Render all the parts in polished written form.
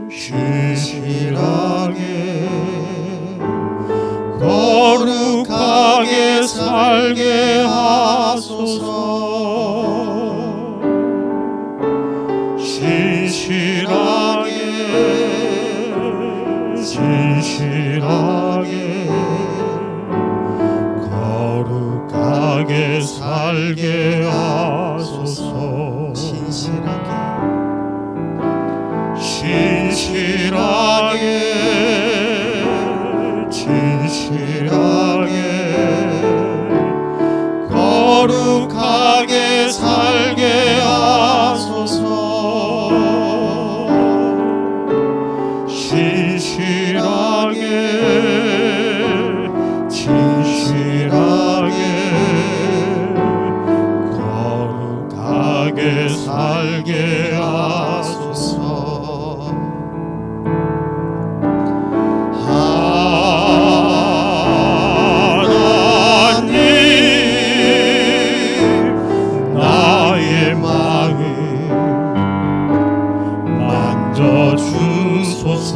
신실하게 거룩하게 살게 하소서. 신실하게 거룩하게 살게 하소서. 진실하게 거룩하게 살게 하소서. 진실하게 거룩하게 살게 하소서. 하나님 나의 마음 만져주소서.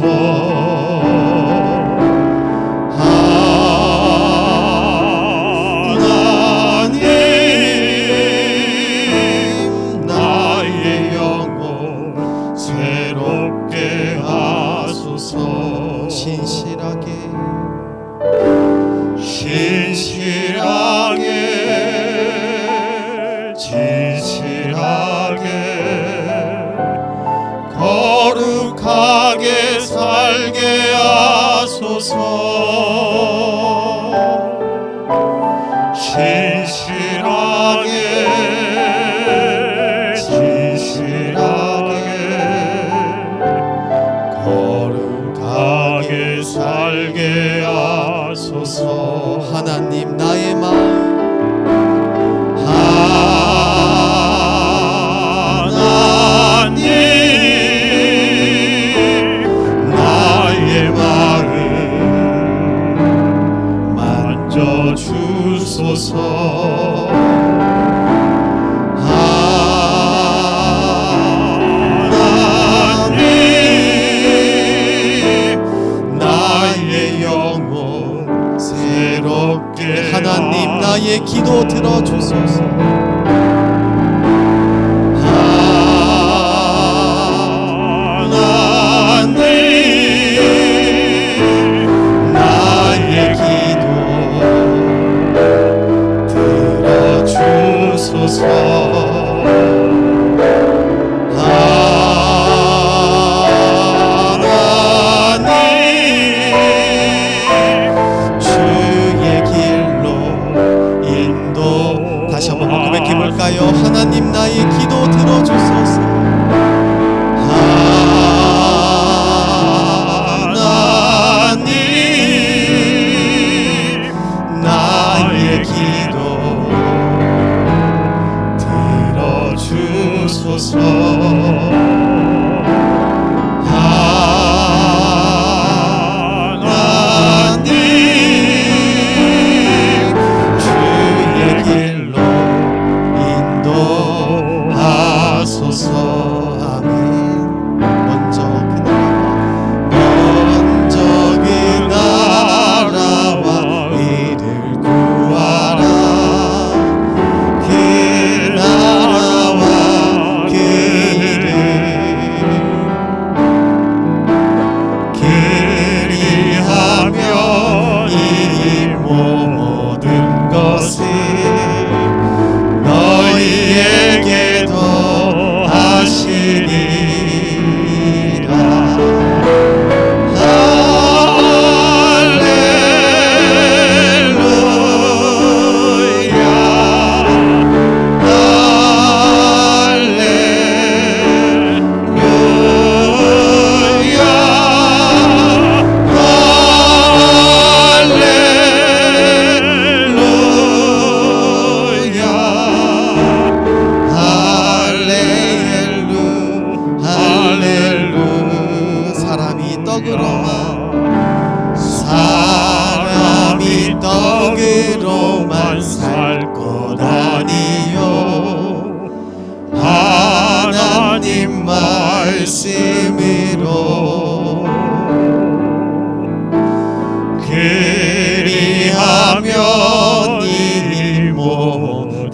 진실하게 거룩하게 살게 하소서. 진실하게 거룩하게 살게 하소서. 하나님 나의 마음 주소서. 하나님 나의 영혼 새롭게 하나님 나의 기도 들어주소서. 하나님 나의 기도 들어주소서. 하나님 나의 기도 들어주소서. 그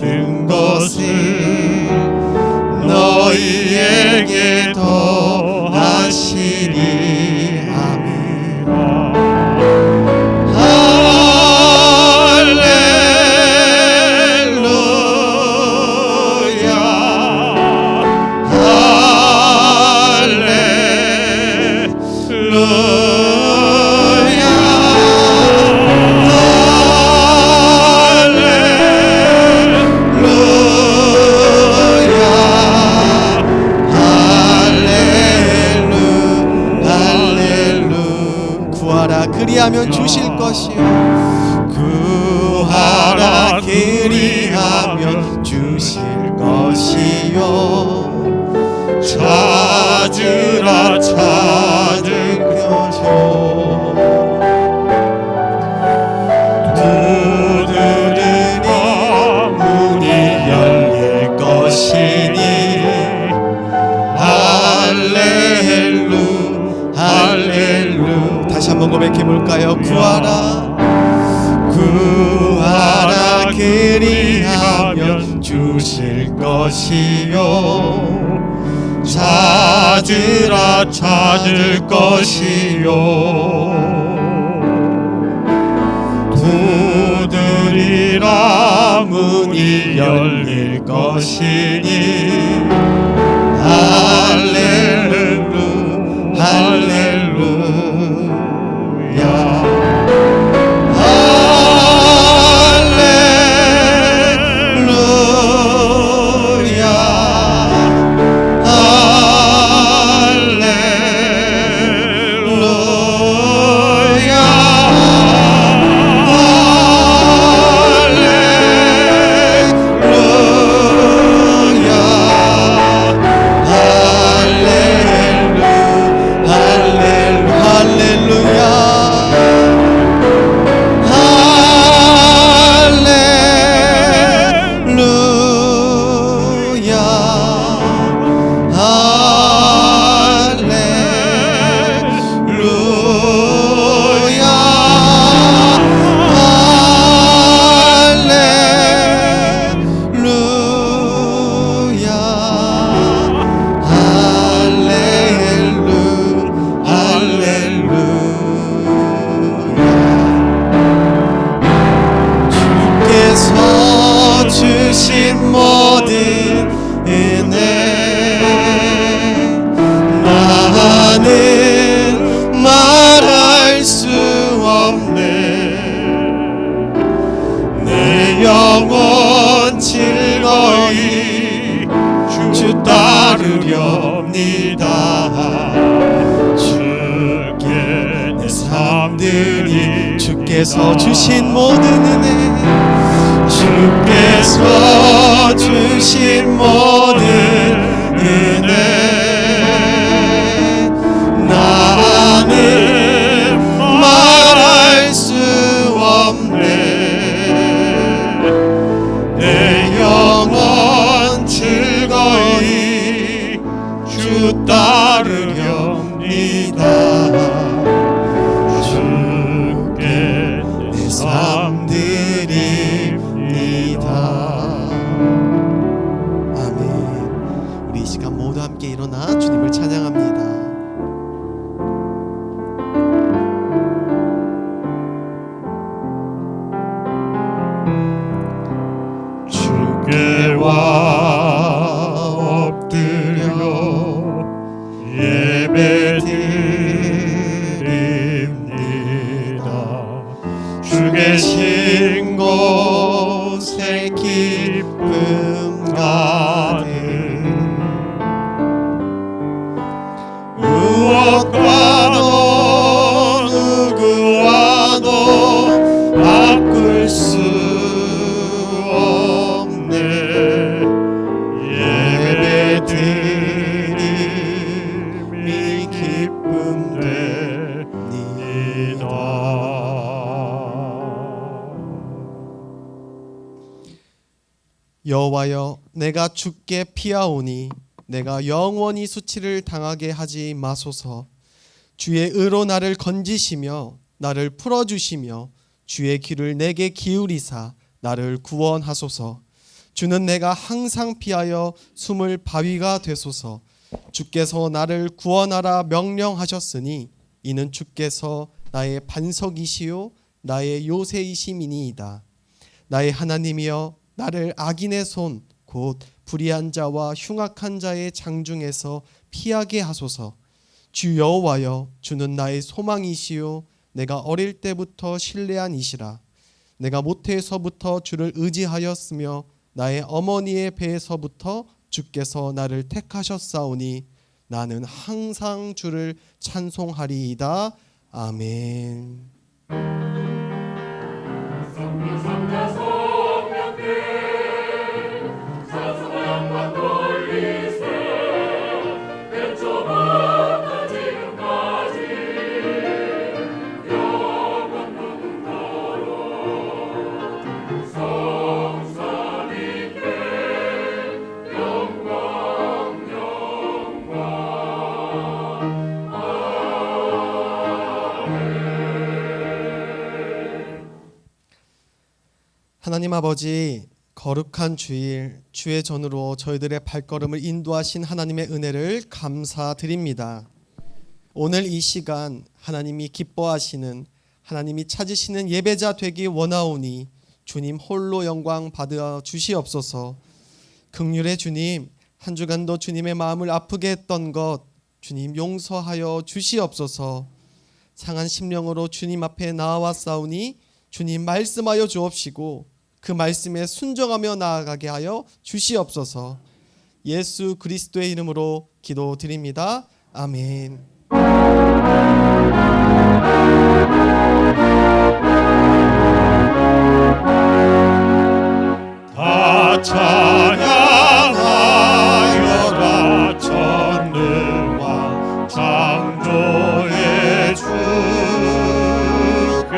모든 것을 너희에게 더하시리. 아멘. 그리하면 주실 것이요. 구하라 그리하면 주실 것이요. 찾으라 찾을 것이요. 두드리라 문이 열릴 것이니. 할렐루 할렐루. 다시 한번 고백해 볼까요? 구하라 구하라 그리하면 주실 것이요. 찾으라 찾을 것이요. 두드리라 문이 열릴 것이니. 할렐루 할렐루야. 주신 모든 은혜 나는 말할 수 없네. 내 영혼 즐거이 주 따르렵니다. 주께 내 삶들이 주께서 주신 모든 은혜 주께서 주신 모든 은혜 나는 말할 수 없네. 내 영혼 즐거이 주 따르렵니다. 주께 내 삶들이 아멘. 우리 이 시간 모두 함께 일어나 주님을 찬양합니다. 주께와 엎드려 예배드립니다. 주 계신 곳에 기쁨 가득 무엇과도 누구와도 바꿀 수 없네. 예배드림이 기쁨 됩니다. 여호와여, 내가 주께 피하오니 내가 영원히 수치를 당하게 하지 마소서. 주의 의로 나를 건지시며 나를 풀어주시며 주의 귀를 내게 기울이사 나를 구원하소서. 주는 내가 항상 피하여 숨을 바위가 되소서. 주께서 나를 구원하라 명령하셨으니 이는 주께서 나의 반석이시요 나의 요새이심이니이다. 나의 하나님이여 나를 악인의 손 곧 불의한 자와 흉악한 자의 장중에서 피하게 하소서. 주 여호와여 주는 나의 소망이시요 내가 어릴 때부터 신뢰한 이시라. 내가 모태에서부터 주를 의지하였으며 나의 어머니의 배에서부터 주께서 나를 택하셨사오니 나는 항상 주를 찬송하리이다. 아멘. 하나님 아버지, 거룩한 주일, 주의 전으로 저희들의 발걸음을 인도하신 하나님의 은혜를 감사드립니다. 오늘 이 시간 하나님이 기뻐하시는, 하나님이 찾으시는 예배자 되기 원하오니 주님 홀로 영광 받아 주시옵소서. 긍휼의 주님, 한 주간도 주님의 마음을 아프게 했던 것 주님 용서하여 주시옵소서. 상한 심령으로 주님 앞에 나아왔사오니 주님 말씀하여 주옵시고 그 말씀에 순종하며 나아가게 하여 주시옵소서. 예수 그리스도의 이름으로 기도드립니다. 아멘. 다 찬양하여라 전능왕 창조의 주께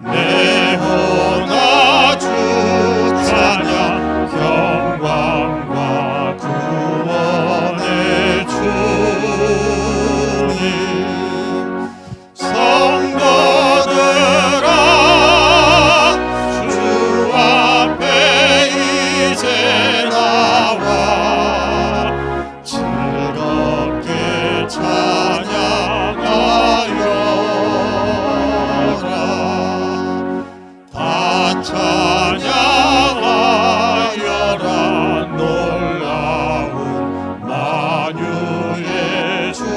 내 혼아 주 찬양 영광과 구원의 주님 성도들아 주 앞에 이제 나와 즐겁게 찬양하여라. 다 찬양하여라 놀라운 만유의 주께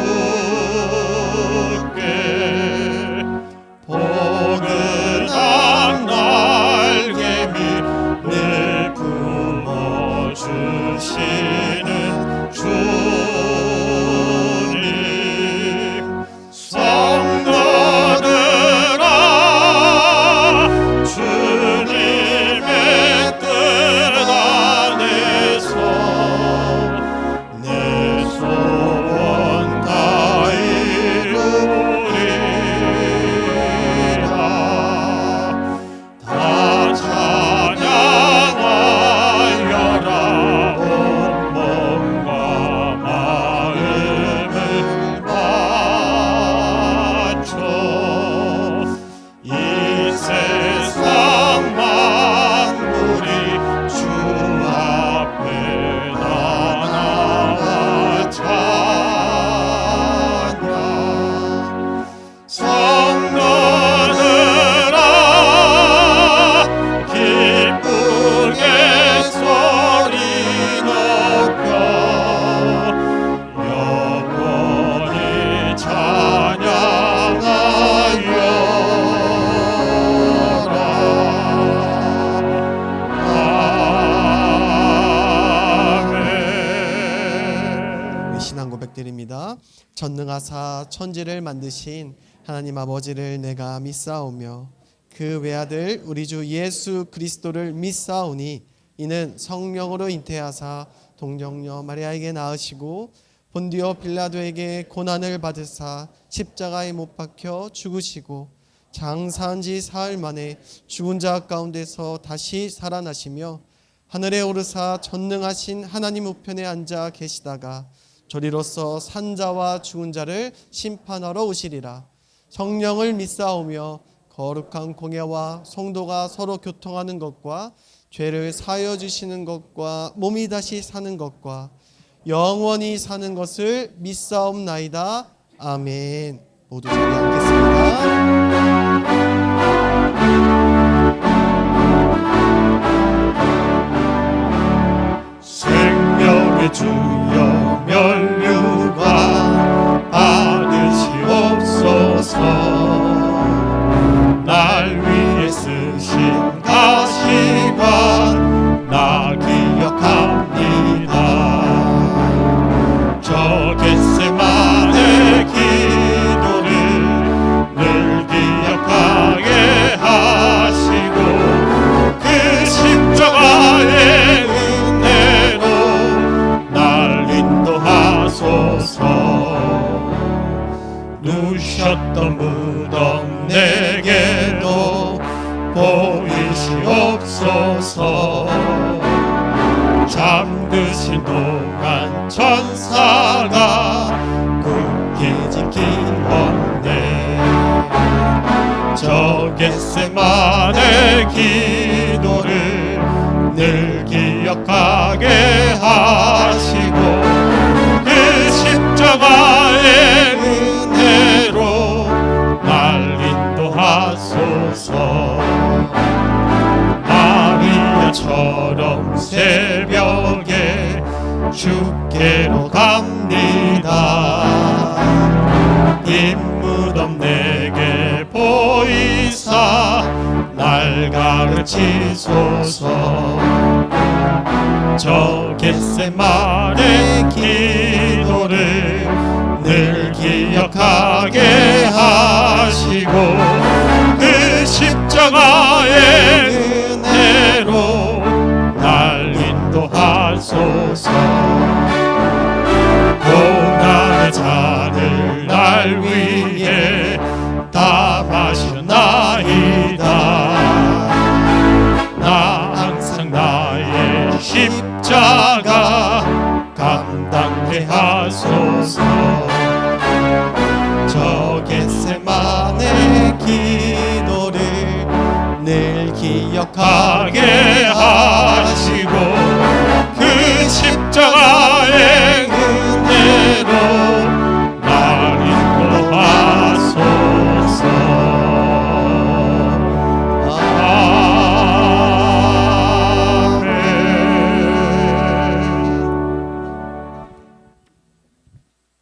포근한 날개 밑 늘 품어주시는 주님 성도들아 주님의 뜻 안에서 내 소원 다 이루리라. 다 찬양하여라 온 몸과 마음을 바쳐 이 세상 만물이 주 앞에 다 나와 찬양. 성도들아 기쁘게 소리 높여 영원히 찬양하여라. 아멘. 신앙 고백드립니다. 전능하사 천지를 만드신 하나님 아버지를 내가 믿사오며 그 외아들 우리 주 예수 그리스도를 믿사오니 이는 성령으로 잉태하사 동정녀 마리아에게 낳으시고 본디오 빌라도에게 고난을 받으사 십자가에 못 박혀 죽으시고 장사한 지 사흘 만에 죽은 자 가운데서 다시 살아나시며 하늘에 오르사 전능하신 하나님 우편에 앉아 계시다가 저리로서 산자와 죽은 자를 심판하러 오시리라. 성령을 믿사오며 거룩한 공예와 성도가 서로 교통하는 것과 죄를 사여 주시는 것과 몸이 다시 사는 것과 영원히 사는 것을 믿사옵나이다. 아멘. 모두 자리 앉겠습니다. 생명의 주여 면류관 받으시옵소서. 날 위해 쓰신 가시관 나 기억합니다. 저 겟세마네 기도를 늘 기억하게 하시고 그 십자가의 은혜로 날 인도하소서. 누셨던 무덤 내게도 보이시옵소서. 잠드신 동안 천사가 굳게 지키었네. 저 겟세마네 기도를 늘 기억하게 하시고 그 십자가의 은혜로 날 인도하소서. 마리아처럼 새벽에 주께로 갑니다. 빈 무덤 내게 보이사 날 가르치소서. 저 겟세마네 기도를 늘 기억하게 하시고 그 십자가의 은혜로 날 인도하소서. 고난의 잔을 날 위해 다 마셨나이다. 나 항상 나의 십자가 감당케 하소서. 저 겟세마네 기도를 늘 기억하게 하시고 그 십자가의 은혜로 날 인도하소서.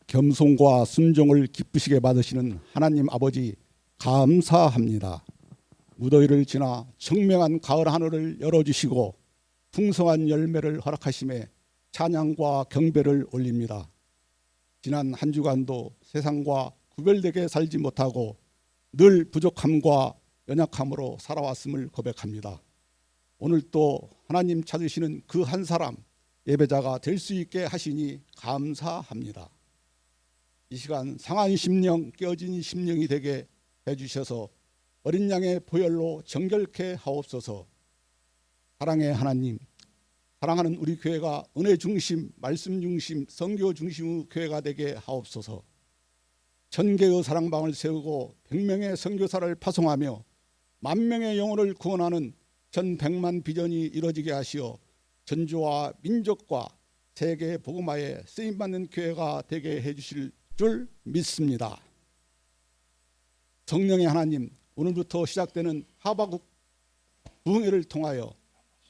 겸손과 순종을 기쁘시게 받으시는 하나님 아버지 감사합니다. 무더위를 지나 청명한 가을 하늘을 열어주시고 풍성한 열매를 허락하심에 찬양과 경배를 올립니다. 지난 한 주간도 세상과 구별되게 살지 못하고 늘 부족함과 연약함으로 살아왔음을 고백합니다. 오늘 또 하나님 찾으시는 그 한 사람 예배자가 될 수 있게 하시니 감사합니다. 이 시간 상한 심령, 깨어진 심령이 되게 해주셔서 어린 양의 보혈로 정결케 하옵소서. 사랑의 하나님, 사랑하는 우리 교회가 은혜 중심, 말씀 중심, 선교 중심의 교회가 되게 하옵소서. 1000개의 사랑방을 세우고 100명의 선교사를 파송하며 10,000명의 영혼을 구원하는 전 100만 비전이 이루어지게 하시어 전주와 민족과 세계 복음화에 쓰임받는 교회가 되게 해주실 줄 믿습니다. 성령의 하나님, 오늘부터 시작되는 하바국 부흥회를 통하여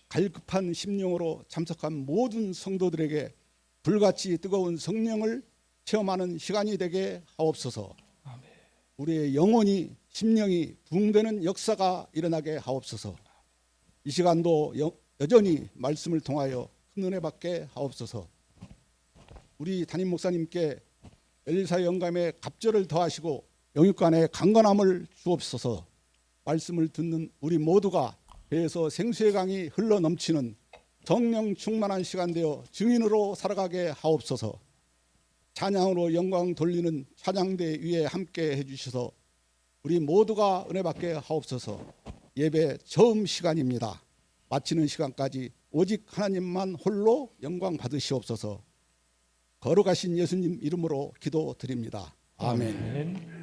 갈급한 심령으로 참석한 모든 성도들에게 불같이 뜨거운 성령을 체험하는 시간이 되게 하옵소서. 우리의 영혼이 심령이 부흥되는 역사가 일어나게 하옵소서. 이 시간도 여전히 말씀을 통하여 큰 은혜 받게 하옵소서. 우리 담임 목사님께 엘리사 영감의 갑절을 더하시고 영육간의 강건함을 주옵소서. 말씀을 듣는 우리 모두가 배에서 생수의 강이 흘러 넘치는 성령 충만한 시간 되어 증인으로 살아가게 하옵소서. 찬양으로 영광 돌리는 찬양대 위에 함께 해주셔서 우리 모두가 은혜 받게 하옵소서. 예배 처음 시간입니다. 마치는 시간까지 오직 하나님만 홀로 영광 받으시옵소서. 거룩하신 예수님 이름으로 기도드립니다. 아멘.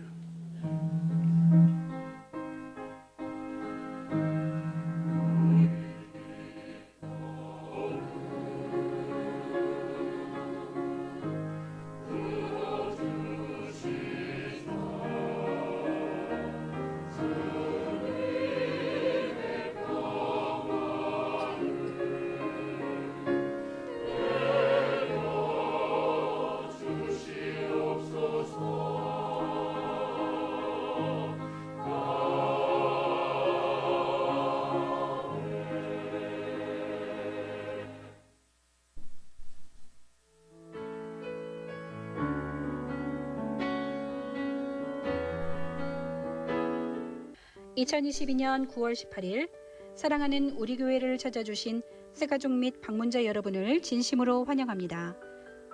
2022년 9월 18일 사랑하는 우리 교회를 찾아주신 새가족 및 방문자 여러분을 진심으로 환영합니다.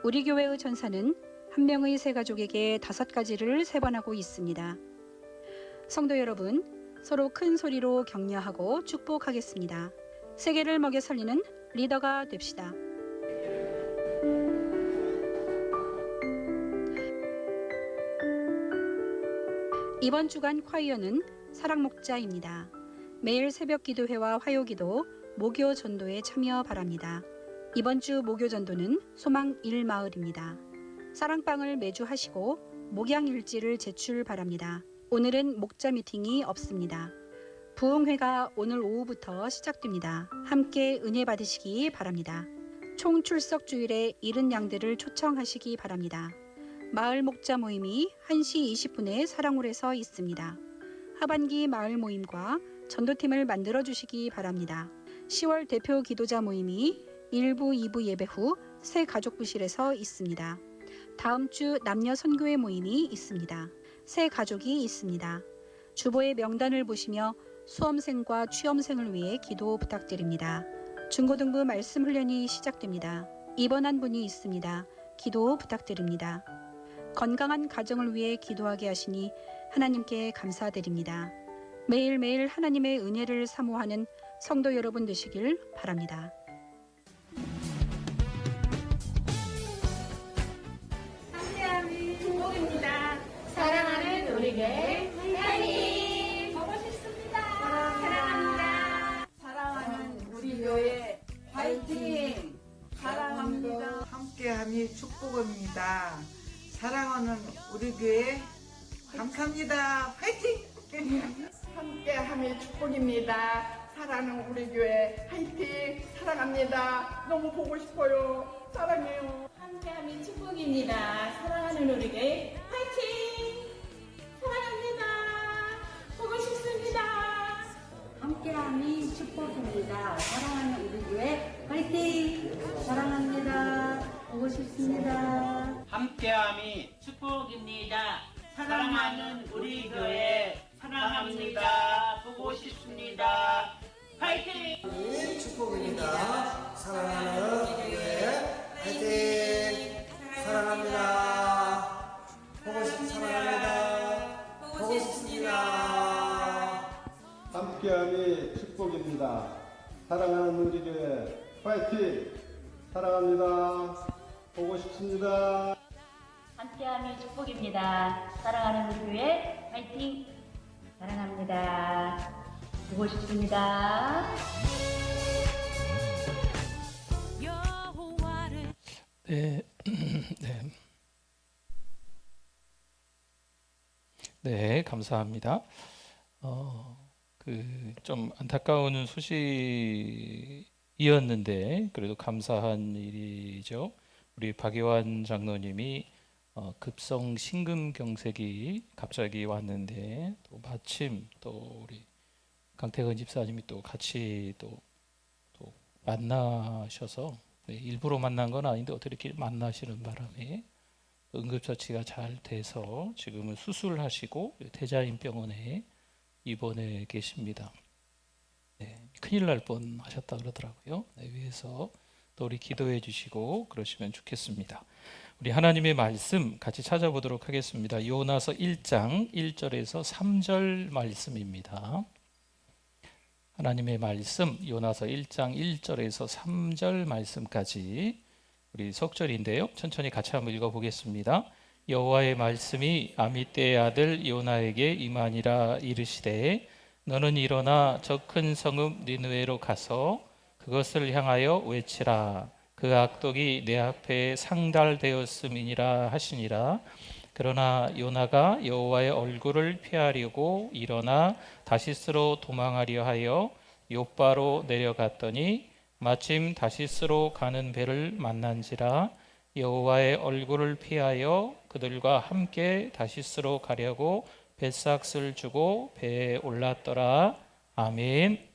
우리 교회의 전사는 한 명의 새가족에게 5가지를 세번하고 있습니다. 성도 여러분, 서로 큰 소리로 격려하고 축복하겠습니다. 세계를 먹여 살리는 리더가 됩시다. 이번 주간 콰이어는 사랑목자입니다. 매일 새벽 기도회와 화요기도, 목요 전도에 참여 바랍니다. 이번 주 목요 전도는 소망 1마을입니다. 사랑방을 매주 하시고 목양일지를 제출 바랍니다. 오늘은 목자 미팅이 없습니다. 부흥회가 오늘 오후부터 시작됩니다. 함께 은혜 받으시기 바랍니다. 총 출석 주일에 잃은 양들을 초청하시기 바랍니다. 마을 목자 모임이 1시 20분에 사랑홀에서 있습니다. 하반기 마을 모임과 전도팀을 만들어 주시기 바랍니다. 10월 대표 기도자 모임이 1부, 2부 예배 후 새 가족부실에서 있습니다. 다음 주 남녀 선교회 모임이 있습니다. 새 가족이 있습니다. 주보의 명단을 보시며 수험생과 취업생을 위해 기도 부탁드립니다. 중고등부 말씀 훈련이 시작됩니다. 입원한 분이 있습니다. 기도 부탁드립니다. 건강한 가정을 위해 기도하게 하시니 하나님께 감사드립니다. 매일매일 하나님의 은혜를 사모하는 성도 여러분 되시길 바랍니다. 함께함이 행복입니다. 사랑하는 우리 교회 화이팅! 보고 싶습니다. 사랑합니다. 사랑하는 우리 교회 화이팅! 사랑합니다. 함께함이 축복입니다. 사랑하는 우리 교회 감사합니다. 화이팅! 함께함이 축복입니다. 사랑하는 우리 교회 화이팅! 사랑합니다. 너무 보고 싶어요. 사랑해요. 함께함이 축복입니다. 사랑하는 우리 교회 화이팅! 사랑합니다. 보고 싶습니다. 함께함이 축복입니다. 사랑하는 우리 교회 화이팅! 사랑합니다. 보고 싶습니다. 함께함이 축복입니다. 사랑하는 우리 교회 사랑합니다. 보고 싶습니다. 화이팅! 축복입니다. 사랑하는 교회 화이팅! 사랑합니다. 보고 싶습니다. 함께함이 축복입니다. 사랑하는 우리 교회 화이팅! 사랑합니다. 보고 싶습니다. 함께함이 축복입니다. 사랑하는 우리 교회 화이팅! 사랑합니다. 보고 싶습니다. 네, 네, 감사합니다. 좀 안타까운 소식이었는데 그래도 감사한 일이죠. 우리 박예환 장로님이 급성 심근경색이 갑자기 왔는데 또 마침 또 우리 강태근 집사님이 또 같이 또 만나셔서 일부러 만난 건 아닌데 어떻게 이렇게 만나시는 바람에 응급처치가 잘 돼서 지금은 수술하시고 대자인병원에 입원해 계십니다. 네, 큰일 날 뻔 하셨다 그러더라고요. 네, 위해서 또 우리 기도해 주시고 그러시면 좋겠습니다. 우리 하나님의 말씀 같이 찾아보도록 하겠습니다. 요나서 1장 1절에서 3절 말씀입니다. 하나님의 말씀 요나서 1장 1절에서 3절 말씀까지 우리 석절인데요. 천천히 같이 한번 읽어보겠습니다. 여호와의 말씀이 아미떼의 아들 요나에게 임하니라 이르시되 너는 일어나 저 큰 성읍 니느웨로 가서 그것을 향하여 외치라. 그 악독이 내 앞에 상달되었음이니라 하시니라. 그러나 요나가 여호와의 얼굴을 피하려고 일어나 다시스로 도망하려 하여 욥바로 내려갔더니 마침 다시스로 가는 배를 만난지라. 여호와의 얼굴을 피하여 그들과 함께 다시스로 가려고 뱃삭을 주고 배에 올랐더라. 아멘.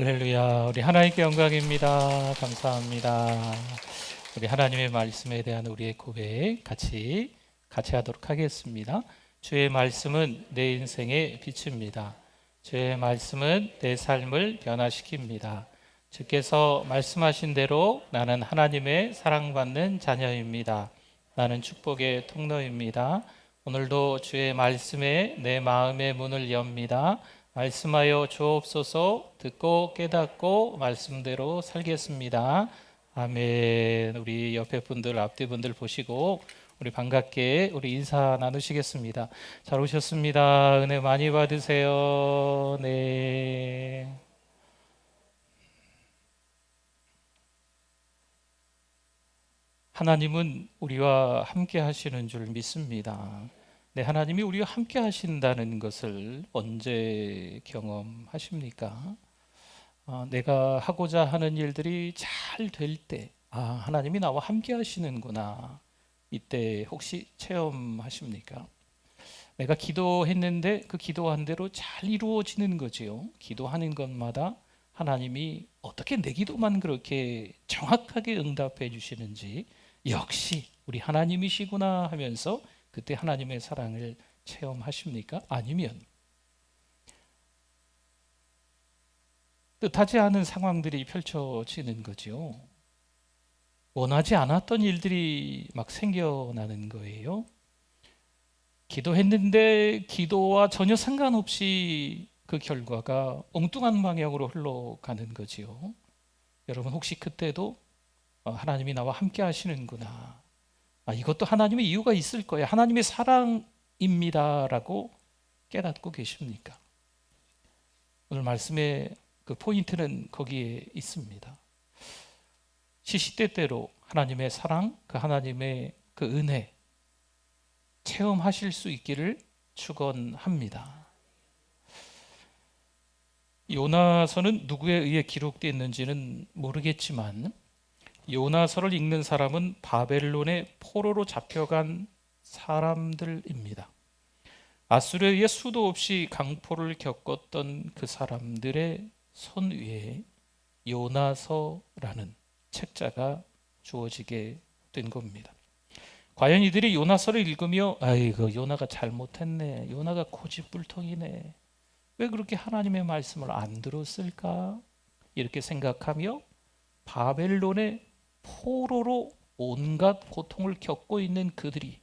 할렐루야. 우리 하나님께 영광입니다. 감사합니다. 우리 하나님의 말씀에 대한 우리의 고백 같이 하도록 하겠습니다. 주의 말씀은 내 인생의 빛입니다. 주의 말씀은 내 삶을 변화시킵니다. 주께서 말씀하신 대로 나는 하나님의 사랑받는 자녀입니다. 나는 축복의 통로입니다. 오늘도 주의 말씀에 내 마음의 문을 엽니다. 말씀하여 주옵소서. 듣고 깨닫고 말씀대로 살겠습니다. 아멘. 우리 옆에 분들, 앞뒤 분들 보시고 우리 반갑게 우리 인사 나누시겠습니다. 잘 오셨습니다. 은혜 많이 받으세요. 네. 하나님은 우리와 함께 하시는 줄 믿습니다. 네, 하나님이 우리와 함께 하신다는 것을 언제 경험하십니까? 내가 하고자 하는 일들이 잘 될 때, 하나님이 나와 함께 하시는구나. 이때 혹시 체험하십니까? 내가 기도했는데 그 기도한 대로 잘 이루어지는 거지요. 기도하는 것마다 하나님이 어떻게 내 기도만 그렇게 정확하게 응답해 주시는지, 역시 우리 하나님이시구나 하면서 그때 하나님의 사랑을 체험하십니까? 아니면 뜻하지 않은 상황들이 펼쳐지는 거죠. 원하지 않았던 일들이 막 생겨나는 거예요. 기도했는데 기도와 전혀 상관없이 그 결과가 엉뚱한 방향으로 흘러가는 거지요. 여러분 혹시 그때도 하나님이 나와 함께 하시는구나, 이것도 하나님의 이유가 있을 거예요, 하나님의 사랑입니다라고 깨닫고 계십니까? 오늘 말씀의 그 포인트는 거기에 있습니다. 시시때때로 하나님의 사랑, 그 하나님의 그 은혜 체험하실 수 있기를 축원합니다. 요나서는 누구에 의해 기록되었는지는 모르겠지만 요나서를 읽는 사람은 바벨론의 포로로 잡혀간 사람들입니다. 아수르에 의해 수도 없이 강포를 겪었던 그 사람들의 손 위에 요나서라는 책자가 주어지게 된 겁니다. 과연 이들이 요나서를 읽으며 아이고 요나가 잘못했네, 요나가 고집불통이네, 왜 그렇게 하나님의 말씀을 안 들었을까, 이렇게 생각하며 바벨론의 포로로 온갖 고통을 겪고 있는 그들이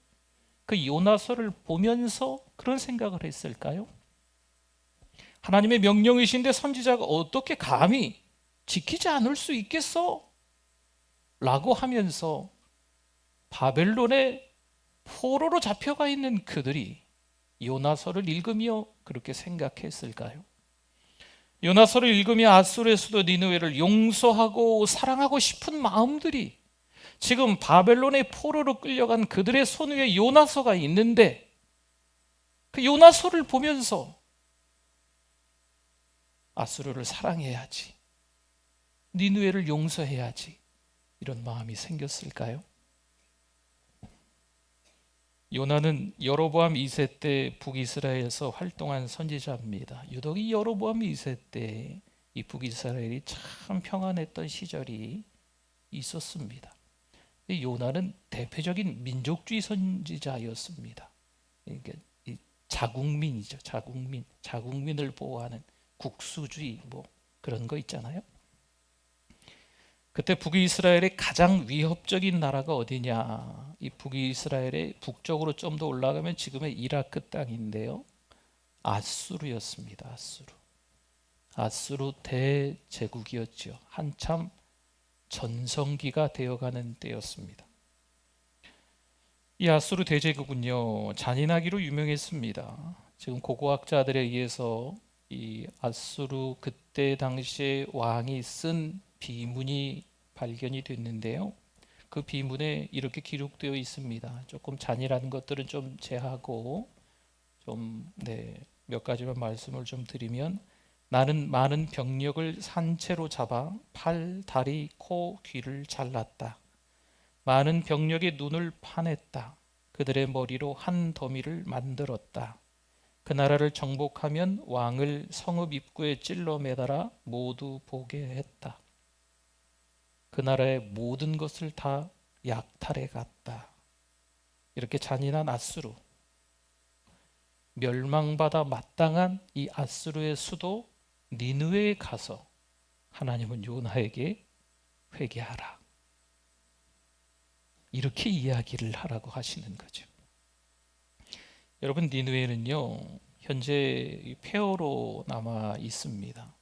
그 요나서를 보면서 그런 생각을 했을까요? 하나님의 명령이신데 선지자가 어떻게 감히 지키지 않을 수 있겠어? 라고 하면서 바벨론의 포로로 잡혀가 있는 그들이 요나서를 읽으며 그렇게 생각했을까요? 요나서를 읽으며 아수르의 수도 니느웨를 용서하고 사랑하고 싶은 마음들이 지금 바벨론의 포로로 끌려간 그들의 손 위에 요나서가 있는데 그 요나서를 보면서 아수르를 사랑해야지, 니느웨를 용서해야지, 이런 마음이 생겼을까요? 요나는 여로보암 2세 때 북이스라엘에서 활동한 선지자입니다. 유독 이 여로보암 2세 때 이 북이스라엘이 참 평안했던 시절이 있었습니다. 요나는 대표적인 민족주의 선지자였습니다. 그러니까 자국민이죠. 자국민을 보호하는 국수주의 그런 거 있잖아요. 그때 북이스라엘의 가장 위협적인 나라가 어디냐? 이 북이스라엘의 북쪽으로 좀 더 올라가면 지금의 이라크 땅인데요, 아수르였습니다. 아수르 대제국이었죠. 한참 전성기가 되어가는 때였습니다. 이 아수르 대제국은요, 잔인하기로 유명했습니다. 지금 고고학자들에 의해서 이 아수르 그때 당시에 왕이 쓴 비문이 발견이 됐는데요, 그 비문에 이렇게 기록되어 있습니다. 조금 잔인한 것들은 좀 제하고 몇 가지만 말씀을 좀 드리면, 나는 많은 병력을 산채로 잡아 팔, 다리, 코, 귀를 잘랐다. 많은 병력의 눈을 파냈다. 그들의 머리로 한 더미를 만들었다. 그 나라를 정복하면 왕을 성읍 입구에 찔러 매달아 모두 보게 했다. 그 나라의 모든 것을 다 약탈해 갔다. 이렇게 잔인한 아수르, 멸망받아 마땅한 이 아수르의 수도 니느웨에 가서 하나님은 요나에게 회개하라, 이렇게 이야기를 하라고 하시는 거죠. 여러분, 니느웨는요 현재 폐허로 남아 있습니다.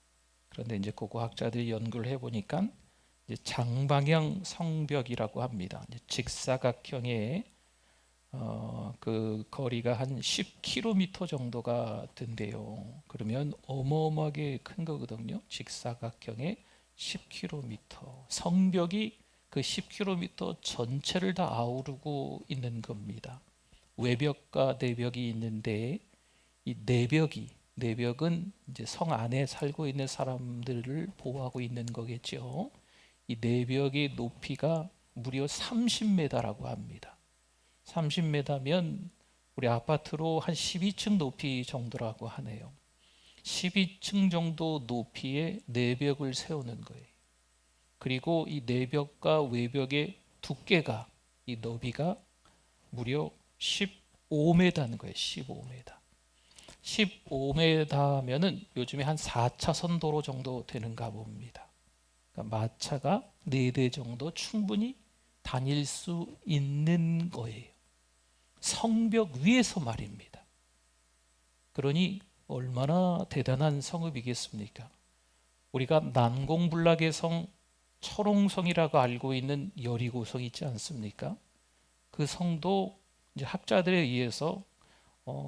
그런데 이제 고고학자들이 연구를 해보니까 이제 장방형 성벽이라고 합니다. 이제 직사각형의 그 거리가 한 10km 정도가 된대요. 그러면 어마어마하게 큰 거거든요. 직사각형의 10km. 성벽이 그 10km 전체를 다 아우르고 있는 겁니다. 외벽과 내벽이 있는데 이 내벽은 이제 성 안에 살고 있는 사람들을 보호하고 있는 거겠죠. 이 내벽의 높이가 무려 30m라고 합니다. 30m면 우리 아파트로 한 12층 높이 정도라고 하네요. 12층 정도 높이의 내벽을 세우는 거예요. 그리고 이 내벽과 외벽의 두께가, 이 너비가 무려 15m인 거예요. 15m. 15m면은 요즘에 한 4차선 도로 정도 되는가 봅니다. 그러니까 마차가 4대 정도 충분히 다닐 수 있는 거예요. 성벽 위에서 말입니다. 그러니 얼마나 대단한 성읍이겠습니까? 우리가 난공불락의 성 철옹성이라고 알고 있는 여리고성 있지 않습니까? 그 성도 이제 학자들에 의해서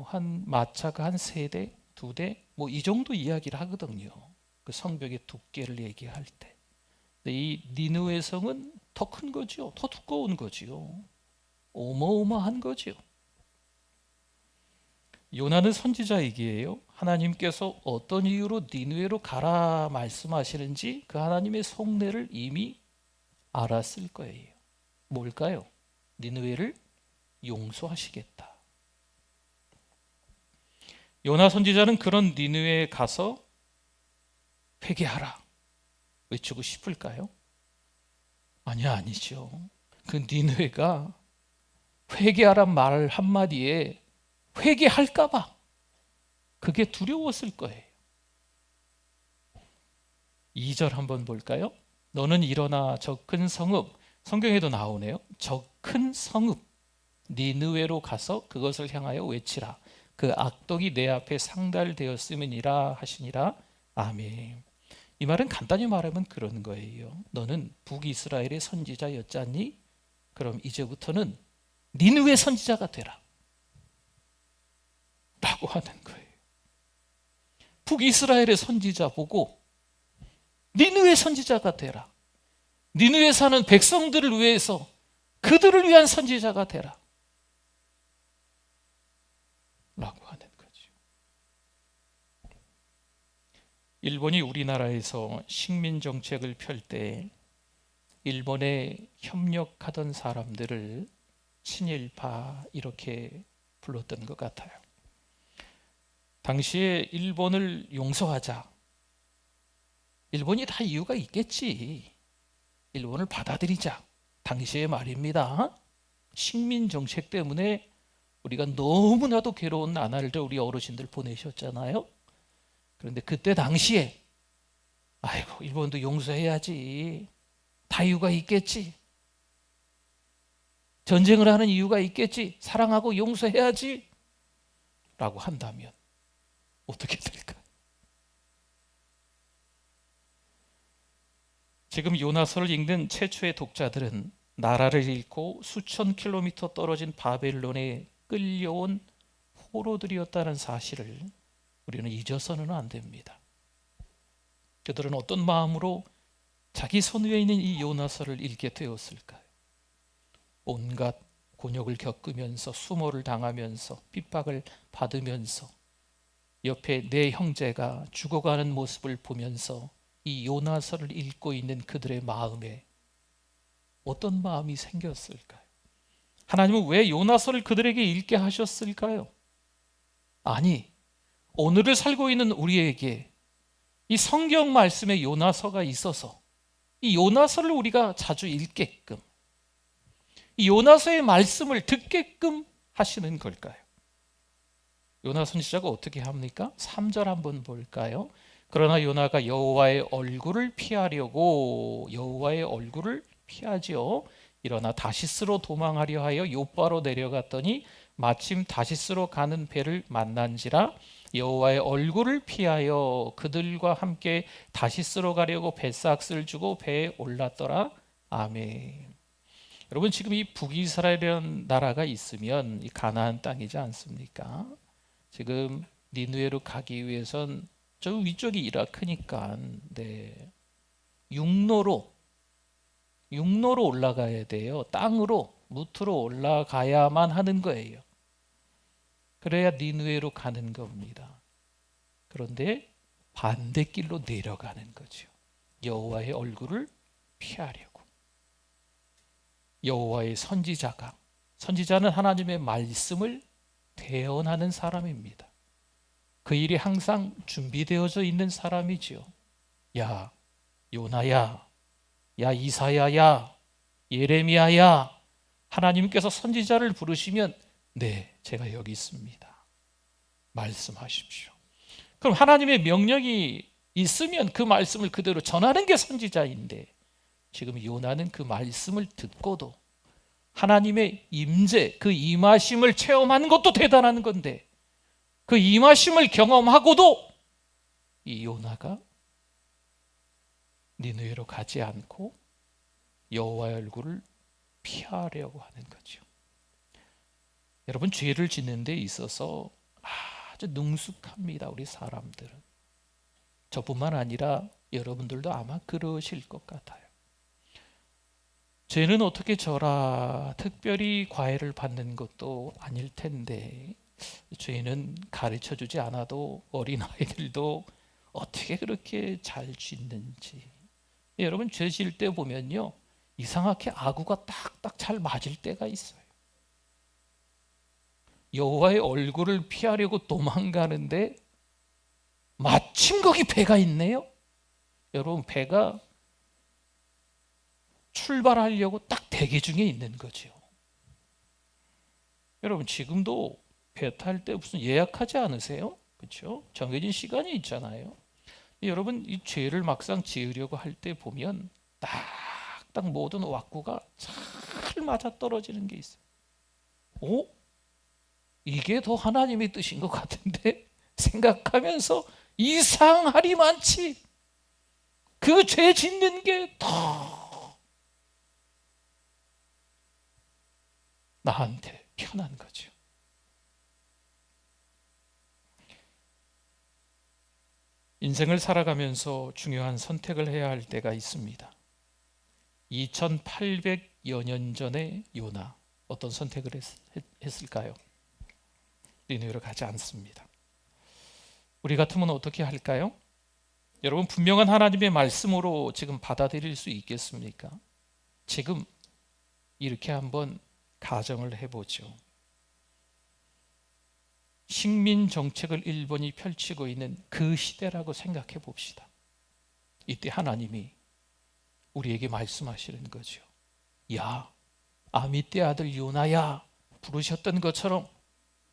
한 마차가 한 3대, 2대 뭐 이 정도 이야기를 하거든요. 그 성벽의 두께를 얘기할 때. 근데 이 니느웨 성은 더 큰 거죠. 더 두꺼운 거죠. 어마어마한 거죠. 요나는 선지자이기에요. 하나님께서 어떤 이유로 니느웨로 가라 말씀하시는지 그 하나님의 속내를 이미 알았을 거예요. 뭘까요? 니느웨를 용서하시겠다. 요나 선지자는 그런 니느웨에 가서 회개하라 외치고 싶을까요? 아니죠. 그 니느웨가 회개하란 말 한마디에 회개할까 봐 그게 두려웠을 거예요. 2절 한번 볼까요? 너는 일어나 저 큰 성읍, 성경에도 나오네요. 저 큰 성읍 니느웨로 가서 그것을 향하여 외치라. 그 악독이 내 앞에 상달되었음이니라 하시니라. 아멘. 이 말은 간단히 말하면 그런 거예요. 너는 북이스라엘의 선지자였잖니? 그럼 이제부터는 니느웨 선지자가 되라 라고 하는 거예요. 북이스라엘의 선지자 보고 니느웨 선지자가 되라. 니느웨 사는 백성들을 위해서 그들을 위한 선지자가 되라 라고 하는 거죠. 일본이 우리나라에서 식민 정책을 펼 때 일본에 협력하던 사람들을 친일파 이렇게 불렀던 것 같아요. 당시에 일본을 용서하자. 일본이 다 이유가 있겠지. 일본을 받아들이자. 당시에 말입니다. 식민 정책 때문에 우리가 너무나도 괴로운 나날들 우리 어르신들 보내셨잖아요. 그런데 그때 당시에 아이고 일본도 용서해야지. 다 이유가 있겠지. 전쟁을 하는 이유가 있겠지. 사랑하고 용서해야지 라고 한다면 어떻게 될까요? 지금 요나서를 읽는 최초의 독자들은 나라를 잃고 수천 킬로미터 떨어진 바벨론에 끌려온 포로들이었다는 사실을 우리는 잊어서는 안 됩니다. 그들은 어떤 마음으로 자기 손 위에 있는 이 요나서를 읽게 되었을까요? 온갖 곤욕을 겪으면서 수모를 당하면서 핍박을 받으면서 옆에 내 형제가 죽어가는 모습을 보면서 이 요나서를 읽고 있는 그들의 마음에 어떤 마음이 생겼을까요? 하나님은 왜 요나서를 그들에게 읽게 하셨을까요? 아니, 오늘을 살고 있는 우리에게 이 성경 말씀의 요나서가 있어서 이 요나서를 우리가 자주 읽게끔, 이 요나서의 말씀을 듣게끔 하시는 걸까요? 요나 선지자가 어떻게 합니까? 3절 한번 볼까요? 그러나 요나가 여호와의 얼굴을 피하려고 여호와의 얼굴을 피하지요. 일어나 다시스로 도망하려 하여 요바로 내려갔더니 마침 다시스로 가는 배를 만난지라 여호와의 얼굴을 피하여 그들과 함께 다시스로 가려고 뱃삭스를 주고 배에 올랐더라. 아멘. 여러분, 지금 이 북이스라엘이라는 나라가 있으면 이 가나안 땅이지 않습니까? 지금 니느웨로 가기 위해선 저 위쪽이 이라크니까 육로로 올라가야 돼요. 땅으로 무트로 올라가야만 하는 거예요. 그래야 니느웨로 가는 겁니다. 그런데 반대길로 내려가는 거죠. 여호와의 얼굴을 피하려고. 여호와의 선지자는 하나님의 말씀을 대언하는 사람입니다. 그 일이 항상 준비되어져 있는 사람이지요. 야 요나야, 야 이사야야, 예레미야야, 하나님께서 선지자를 부르시면 네, 제가 여기 있습니다. 말씀하십시오. 그럼 하나님의 명령이 있으면 그 말씀을 그대로 전하는 게 선지자인데, 지금 요나는 그 말씀을 듣고도 하나님의 임재, 그 임하심을 체험하는 것도 대단한 건데, 그 임하심을 경험하고도 이 요나가 니느웨로 가지 않고 여호와의 얼굴을 피하려고 하는 거죠. 여러분, 죄를 짓는 데 있어서 아주 능숙합니다. 우리 사람들은. 저뿐만 아니라 여러분들도 아마 그러실 것 같아요. 죄는 어떻게 져라 특별히 과외를 받는 것도 아닐 텐데, 죄는 가르쳐주지 않아도 어린아이들도 어떻게 그렇게 잘 짓는지. 여러분, 죄 지을 때 보면요, 이상하게 아구가 딱딱 잘 맞을 때가 있어요. 여호와의 얼굴을 피하려고 도망가는데 마침 거기 배가 있네요. 여러분, 배가 출발하려고 딱 대기 중에 있는 거죠. 여러분, 지금도 배 탈 때 무슨 예약하지 않으세요? 그렇죠? 정해진 시간이 있잖아요. 여러분, 이 죄를 막상 지으려고 할 때 보면 딱딱 모든 왁구가 잘 맞아떨어지는 게 있어요. 오? 이게 더 하나님의 뜻인 것 같은데 생각하면서 이상하리만치 그 죄 짓는 게 더 나한테 편한 거죠. 인생을 살아가면서 중요한 선택을 해야 할 때가 있습니다. 2800여 년 전에 요나 어떤 선택을 했을까요? 니느웨로 가지 않습니다. 우리 같으면 어떻게 할까요? 여러분, 분명한 하나님의 말씀으로 지금 받아들일 수 있겠습니까? 지금 이렇게 한번 가정을 해보죠. 식민 정책을 일본이 펼치고 있는 그 시대라고 생각해 봅시다. 이때 하나님이 우리에게 말씀하시는 거죠. 야, 아미떼 아들 요나야, 부르셨던 것처럼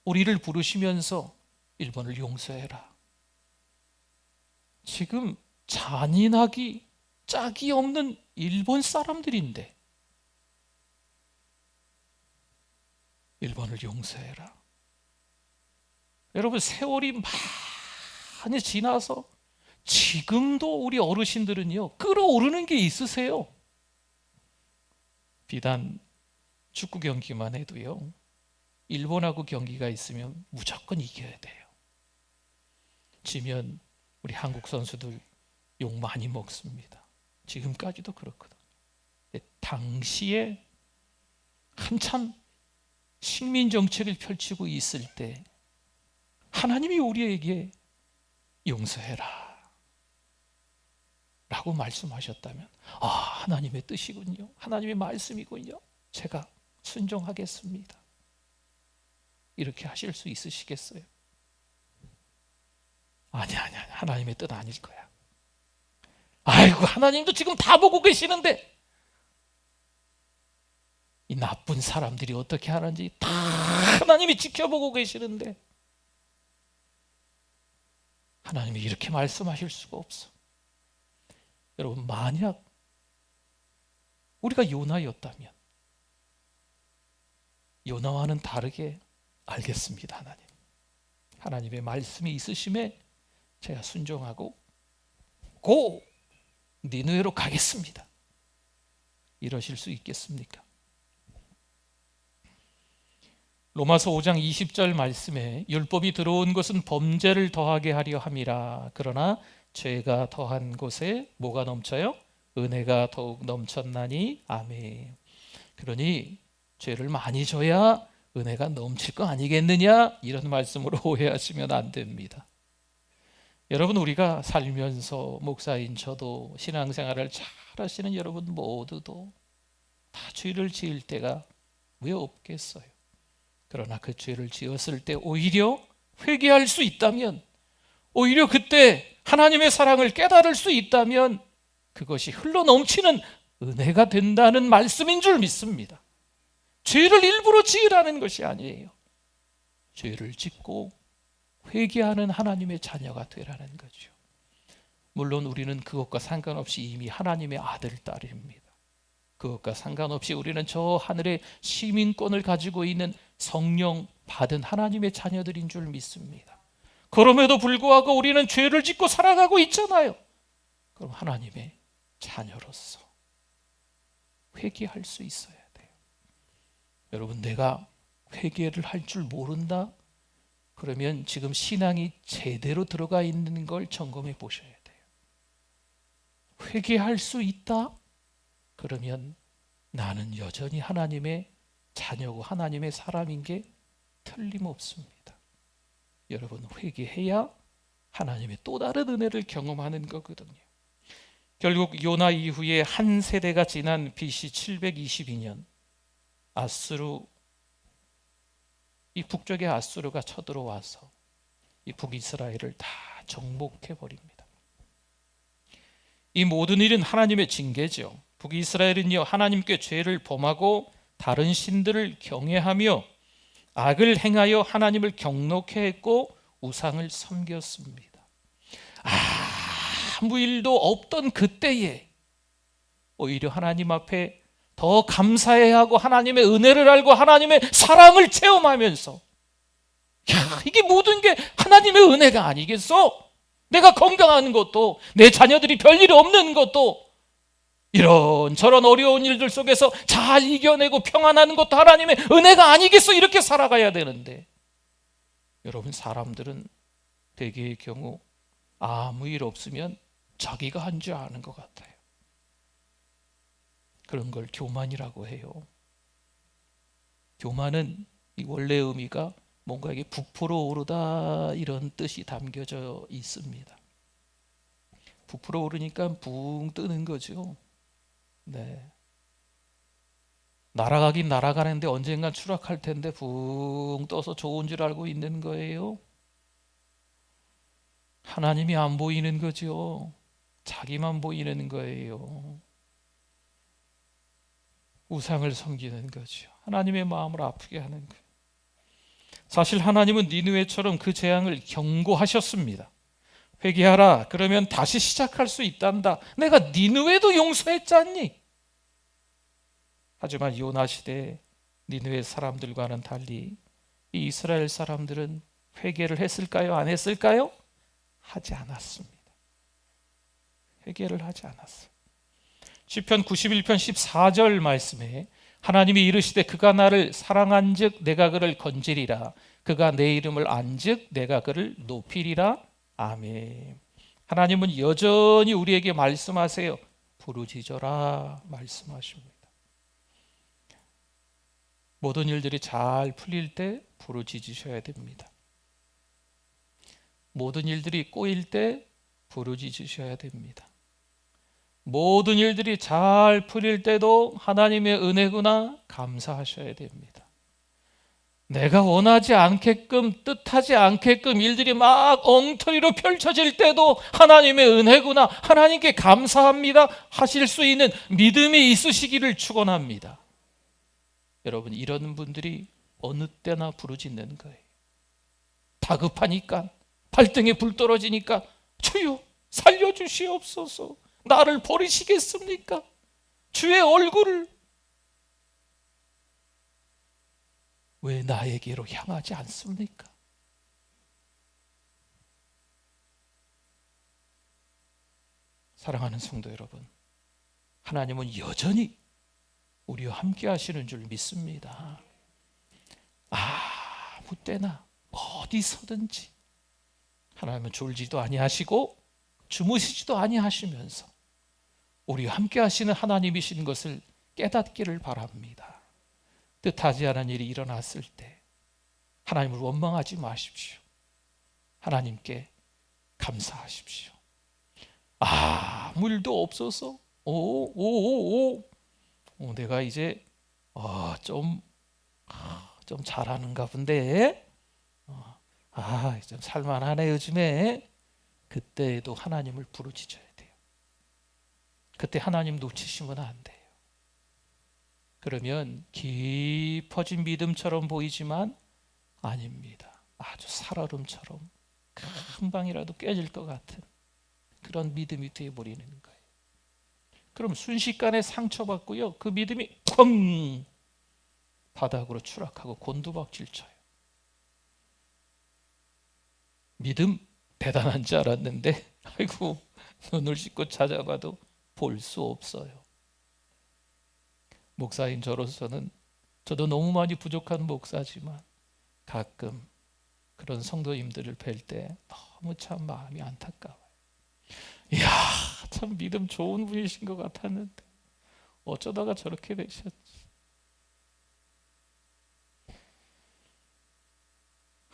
우리를 부르시면서 일본을 용서해라. 지금 잔인하기 짝이 없는 일본 사람들인데 일본을 용서해라. 여러분, 세월이 많이 지나서 지금도 우리 어르신들은요, 끌어오르는 게 있으세요. 비단 축구 경기만 해도요, 일본하고 경기가 있으면 무조건 이겨야 돼요. 지면 우리 한국 선수들 욕 많이 먹습니다. 지금까지도 그렇거든요. 당시에 한참 식민 정책을 펼치고 있을 때 하나님이 우리에게 용서해라 라고 말씀하셨다면, 아, 하나님의 뜻이군요, 하나님의 말씀이군요, 제가 순종하겠습니다, 이렇게 하실 수 있으시겠어요? 아니, 하나님의 뜻 아닐 거야. 아이고, 하나님도 지금 다 보고 계시는데. 이 나쁜 사람들이 어떻게 하는지 다 하나님이 지켜보고 계시는데 하나님이 이렇게 말씀하실 수가 없어. 여러분, 만약 우리가 요나였다면, 요나와는 다르게 알겠습니다. 하나님의 말씀이 있으심에 제가 순종하고 고 니느웨로 가겠습니다. 이러실 수 있겠습니까? 로마서 5장 20절 말씀에 율법이 들어온 것은 범죄를 더하게 하려 함이라. 그러나 죄가 더한 곳에 뭐가 넘쳐요? 은혜가 더욱 넘쳤나니. 아멘. 그러니 죄를 많이 져야 은혜가 넘칠 거 아니겠느냐, 이런 말씀으로 오해하시면 안 됩니다. 여러분, 우리가 살면서 목사인 저도 신앙생활을 잘 하시는 여러분 모두도 다 죄를 지을 때가 왜 없겠어요? 그러나 그 죄를 지었을 때 오히려 회개할 수 있다면, 오히려 그때 하나님의 사랑을 깨달을 수 있다면 그것이 흘러넘치는 은혜가 된다는 말씀인 줄 믿습니다. 죄를 일부러 지으라는 것이 아니에요. 죄를 짓고 회개하는 하나님의 자녀가 되라는 거죠. 물론 우리는 그것과 상관없이 이미 하나님의 아들, 딸입니다. 그것과 상관없이 우리는 저 하늘의 시민권을 가지고 있는 성령 받은 하나님의 자녀들인 줄 믿습니다. 그럼에도 불구하고 우리는 죄를 짓고 살아가고 있잖아요. 그럼 하나님의 자녀로서 회개할 수 있어야 돼요. 여러분, 내가 회개를 할 줄 모른다? 그러면 지금 신앙이 제대로 들어가 있는 걸 점검해 보셔야 돼요. 회개할 수 있다? 그러면 나는 여전히 하나님의 자녀고 하나님의 사람인 게 틀림없습니다. 여러분, 회개해야 하나님의 또 다른 은혜를 경험하는 거거든요. 결국 요나 이후에 한 세대가 지난 BC 722년 아수르, 이 북쪽의 아수르가 쳐들어와서 이 북이스라엘을 다 정복해 버립니다. 이 모든 일은 하나님의 징계죠. 북이스라엘은요, 하나님께 죄를 범하고 다른 신들을 경외하며 악을 행하여 하나님을 경노케 했고 우상을 섬겼습니다. 아무 일도 없던 그때에 오히려 하나님 앞에 더 감사해야 하고 하나님의 은혜를 알고 하나님의 사랑을 체험하면서, 야, 이게 모든 게 하나님의 은혜가 아니겠어? 내가 건강한 것도, 내 자녀들이 별일 없는 것도, 이런 저런 어려운 일들 속에서 잘 이겨내고 평안하는 것도 하나님의 은혜가 아니겠어? 이렇게 살아가야 되는데, 여러분, 사람들은 대개의 경우 아무 일 없으면 자기가 한 줄 아는 것 같아요. 그런 걸 교만이라고 해요. 교만은 이 원래 의미가 뭔가 이게 부풀어 오르다, 이런 뜻이 담겨져 있습니다. 부풀어 오르니까 붕 뜨는 거죠. 네. 날아가긴 날아가는데 언젠간 추락할 텐데 붕 떠서 좋은 줄 알고 있는 거예요. 하나님이 안 보이는 거죠. 자기만 보이는 거예요. 우상을 섬기는 거죠. 하나님의 마음을 아프게 하는 거예요. 사실 하나님은 니느웨처럼 그 재앙을 경고하셨습니다. 회개하라. 그러면 다시 시작할 수 있단다. 내가 니느웨도 용서했잖니. 하지만 요나 시대 니느웨 사람들과는 달리 이 이스라엘 사람들은 회개를 했을까요? 안 했을까요? 하지 않았습니다. 회개를 하지 않았어요. 시편 91편 14절 말씀에 하나님이 이르시되 그가 나를 사랑한즉 내가 그를 건지리라. 그가 내 이름을 안즉 내가 그를 높이리라. 아멘. 하나님은 여전히 우리에게 말씀하세요. 부르짖어라 말씀하십니다. 모든 일들이 잘 풀릴 때 부르짖으셔야 됩니다. 모든 일들이 꼬일 때 부르짖으셔야 됩니다. 모든 일들이 잘 풀릴 때도 하나님의 은혜구나 감사하셔야 됩니다. 내가 원하지 않게끔, 뜻하지 않게끔 일들이 막 엉터리로 펼쳐질 때도 하나님의 은혜구나, 하나님께 감사합니다 하실 수 있는 믿음이 있으시기를 축원합니다. 여러분, 이런 분들이 어느 때나 부르짖는 거예요. 다급하니까, 발등에 불 떨어지니까 주여 살려주시옵소서, 나를 버리시겠습니까? 주의 얼굴을 왜 나에게로 향하지 않습니까? 사랑하는 성도 여러분, 하나님은 여전히 우리와 함께 하시는 줄 믿습니다. 아무 때나 어디서든지 하나님은 졸지도 아니하시고 주무시지도 아니하시면서 우리와 함께 하시는 하나님이신 것을 깨닫기를 바랍니다. 뜻하지 않은 일이 일어났을 때 하나님을 원망하지 마십시오. 하나님께 감사하십시오. 아무 일도 없어서 내가 이제 좀 잘하는가 본데, 좀 살만하네 요즘에. 그때에도 하나님을 부르짖어야 돼요. 그때 하나님 놓치시면 안 돼요. 그러면 깊어진 믿음처럼 보이지만 아닙니다. 아주 살얼음처럼 금방이라도 깨질 것 같은 그런 믿음이 되어버리는 거예요. 그럼 순식간에 상처받고요, 그 믿음이 쾅 바닥으로 추락하고 곤두박질 쳐요. 믿음 대단한 줄 알았는데 아이고, 눈을 씻고 찾아봐도 볼 수 없어요. 목사인 저로서는, 저도 너무 많이 부족한 목사지만 가끔 그런 성도님들을 뵐 때 너무 참 마음이 안타까워요. 이야, 참 믿음 좋은 분이신 것 같았는데 어쩌다가 저렇게 되셨지.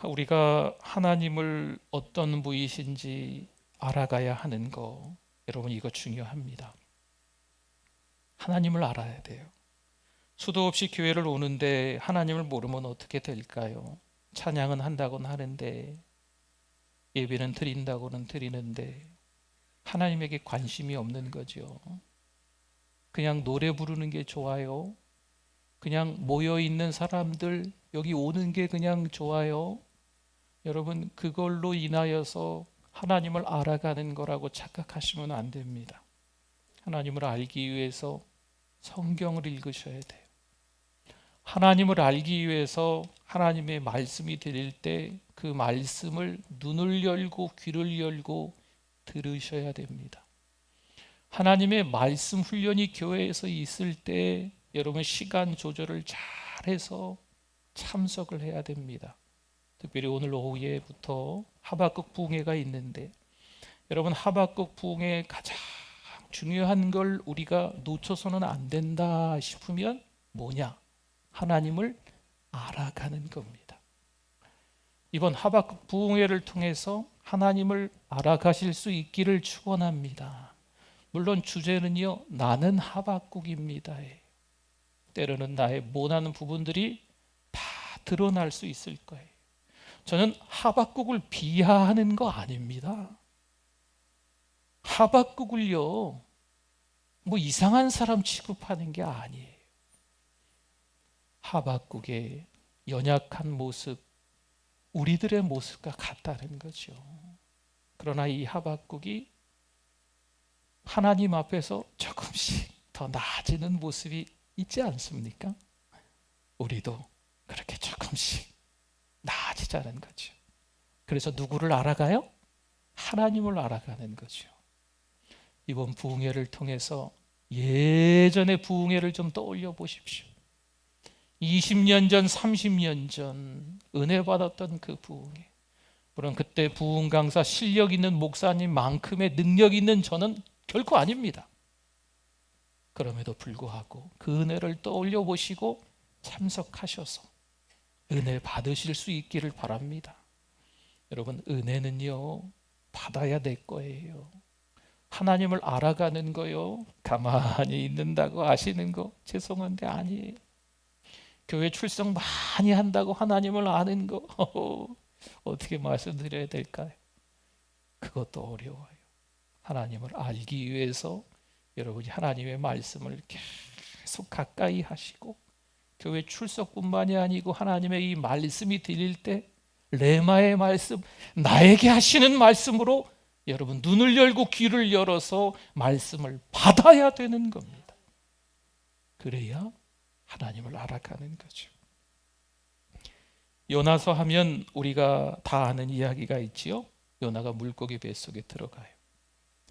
우리가 하나님을 어떤 분이신지 알아가야 하는 거, 여러분 이거 중요합니다. 하나님을 알아야 돼요. 수도 없이 교회를 오는데 하나님을 모르면 어떻게 될까요? 찬양은 한다고는 하는데, 예배는 드린다고는 드리는데 하나님에게 관심이 없는 거죠. 그냥 노래 부르는 게 좋아요. 그냥 모여있는 사람들 여기 오는 게 그냥 좋아요. 여러분, 그걸로 인하여서 하나님을 알아가는 거라고 착각하시면 안 됩니다. 하나님을 알기 위해서 성경을 읽으셔야 돼요. 하나님을 알기 위해서 하나님의 말씀이 들릴 때 그 말씀을 눈을 열고 귀를 열고 들으셔야 됩니다. 하나님의 말씀 훈련이 교회에서 있을 때 여러분 시간 조절을 잘해서 참석을 해야 됩니다. 특별히 오늘 오후에부터 하박국 부흥회가 있는데, 여러분 하박국 부흥회 가장 중요한 걸 우리가 놓쳐서는 안 된다 싶으면 뭐냐? 하나님을 알아가는 겁니다. 이번 하박국 부흥회를 통해서 하나님을 알아가실 수 있기를 축원합니다. 물론 주제는요, 나는 하박국입니다. 때로는 나의 못하는 부분들이 다 드러날 수 있을 거예요. 저는 하박국을 비하하는 거 아닙니다. 하박국을요, 뭐 이상한 사람 취급하는 게 아니에요. 하박국의 연약한 모습, 우리들의 모습과 같다는 거죠. 그러나 이 하박국이 하나님 앞에서 조금씩 더 나아지는 모습이 있지 않습니까? 우리도 그렇게 조금씩 나아지자는 거죠. 그래서 누구를 알아가요? 하나님을 알아가는 거죠. 이번 부흥회를 통해서 예전의 부흥회를 좀 떠올려 보십시오. 20년 전, 30년 전 은혜 받았던 그 부흥회. 물론 그때 부흥 강사 실력 있는 목사님만큼의 능력 있는 저는 결코 아닙니다. 그럼에도 불구하고 그 은혜를 떠올려 보시고 참석하셔서 은혜 받으실 수 있기를 바랍니다. 여러분, 은혜는요, 받아야 될 거예요. 하나님을 알아가는 거요, 가만히 있는다고 아시는 거 죄송한데 아니에요. 교회 출석 많이 한다고 하나님을 아는 거 어떻게 말씀드려야 될까요? 그것도 어려워요. 하나님을 알기 위해서 여러분이 하나님의 말씀을 계속 가까이 하시고, 교회 출석뿐만이 아니고 하나님의 이 말씀이 들릴 때 레마의 말씀, 나에게 하시는 말씀으로 여러분 눈을 열고 귀를 열어서 말씀을 받아야 되는 겁니다. 그래야 하나님을 알아가는 거죠. 요나서 하면 우리가 다 아는 이야기가 있지요. 요나가 물고기 뱃속에 들어가요.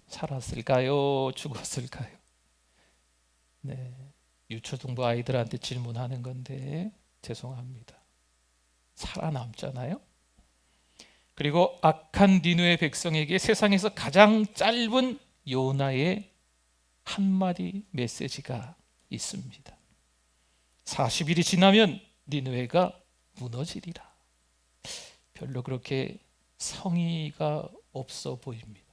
살았을까요? 죽었을까요? 네, 유초등부 아이들한테 질문하는 건데 죄송합니다. 살아남잖아요. 그리고 악한 니느웨 백성에게 세상에서 가장 짧은 요나의 한마디 메시지가 있습니다. 40일이 지나면 니느웨가 무너지리라. 별로 그렇게 성의가 없어 보입니다.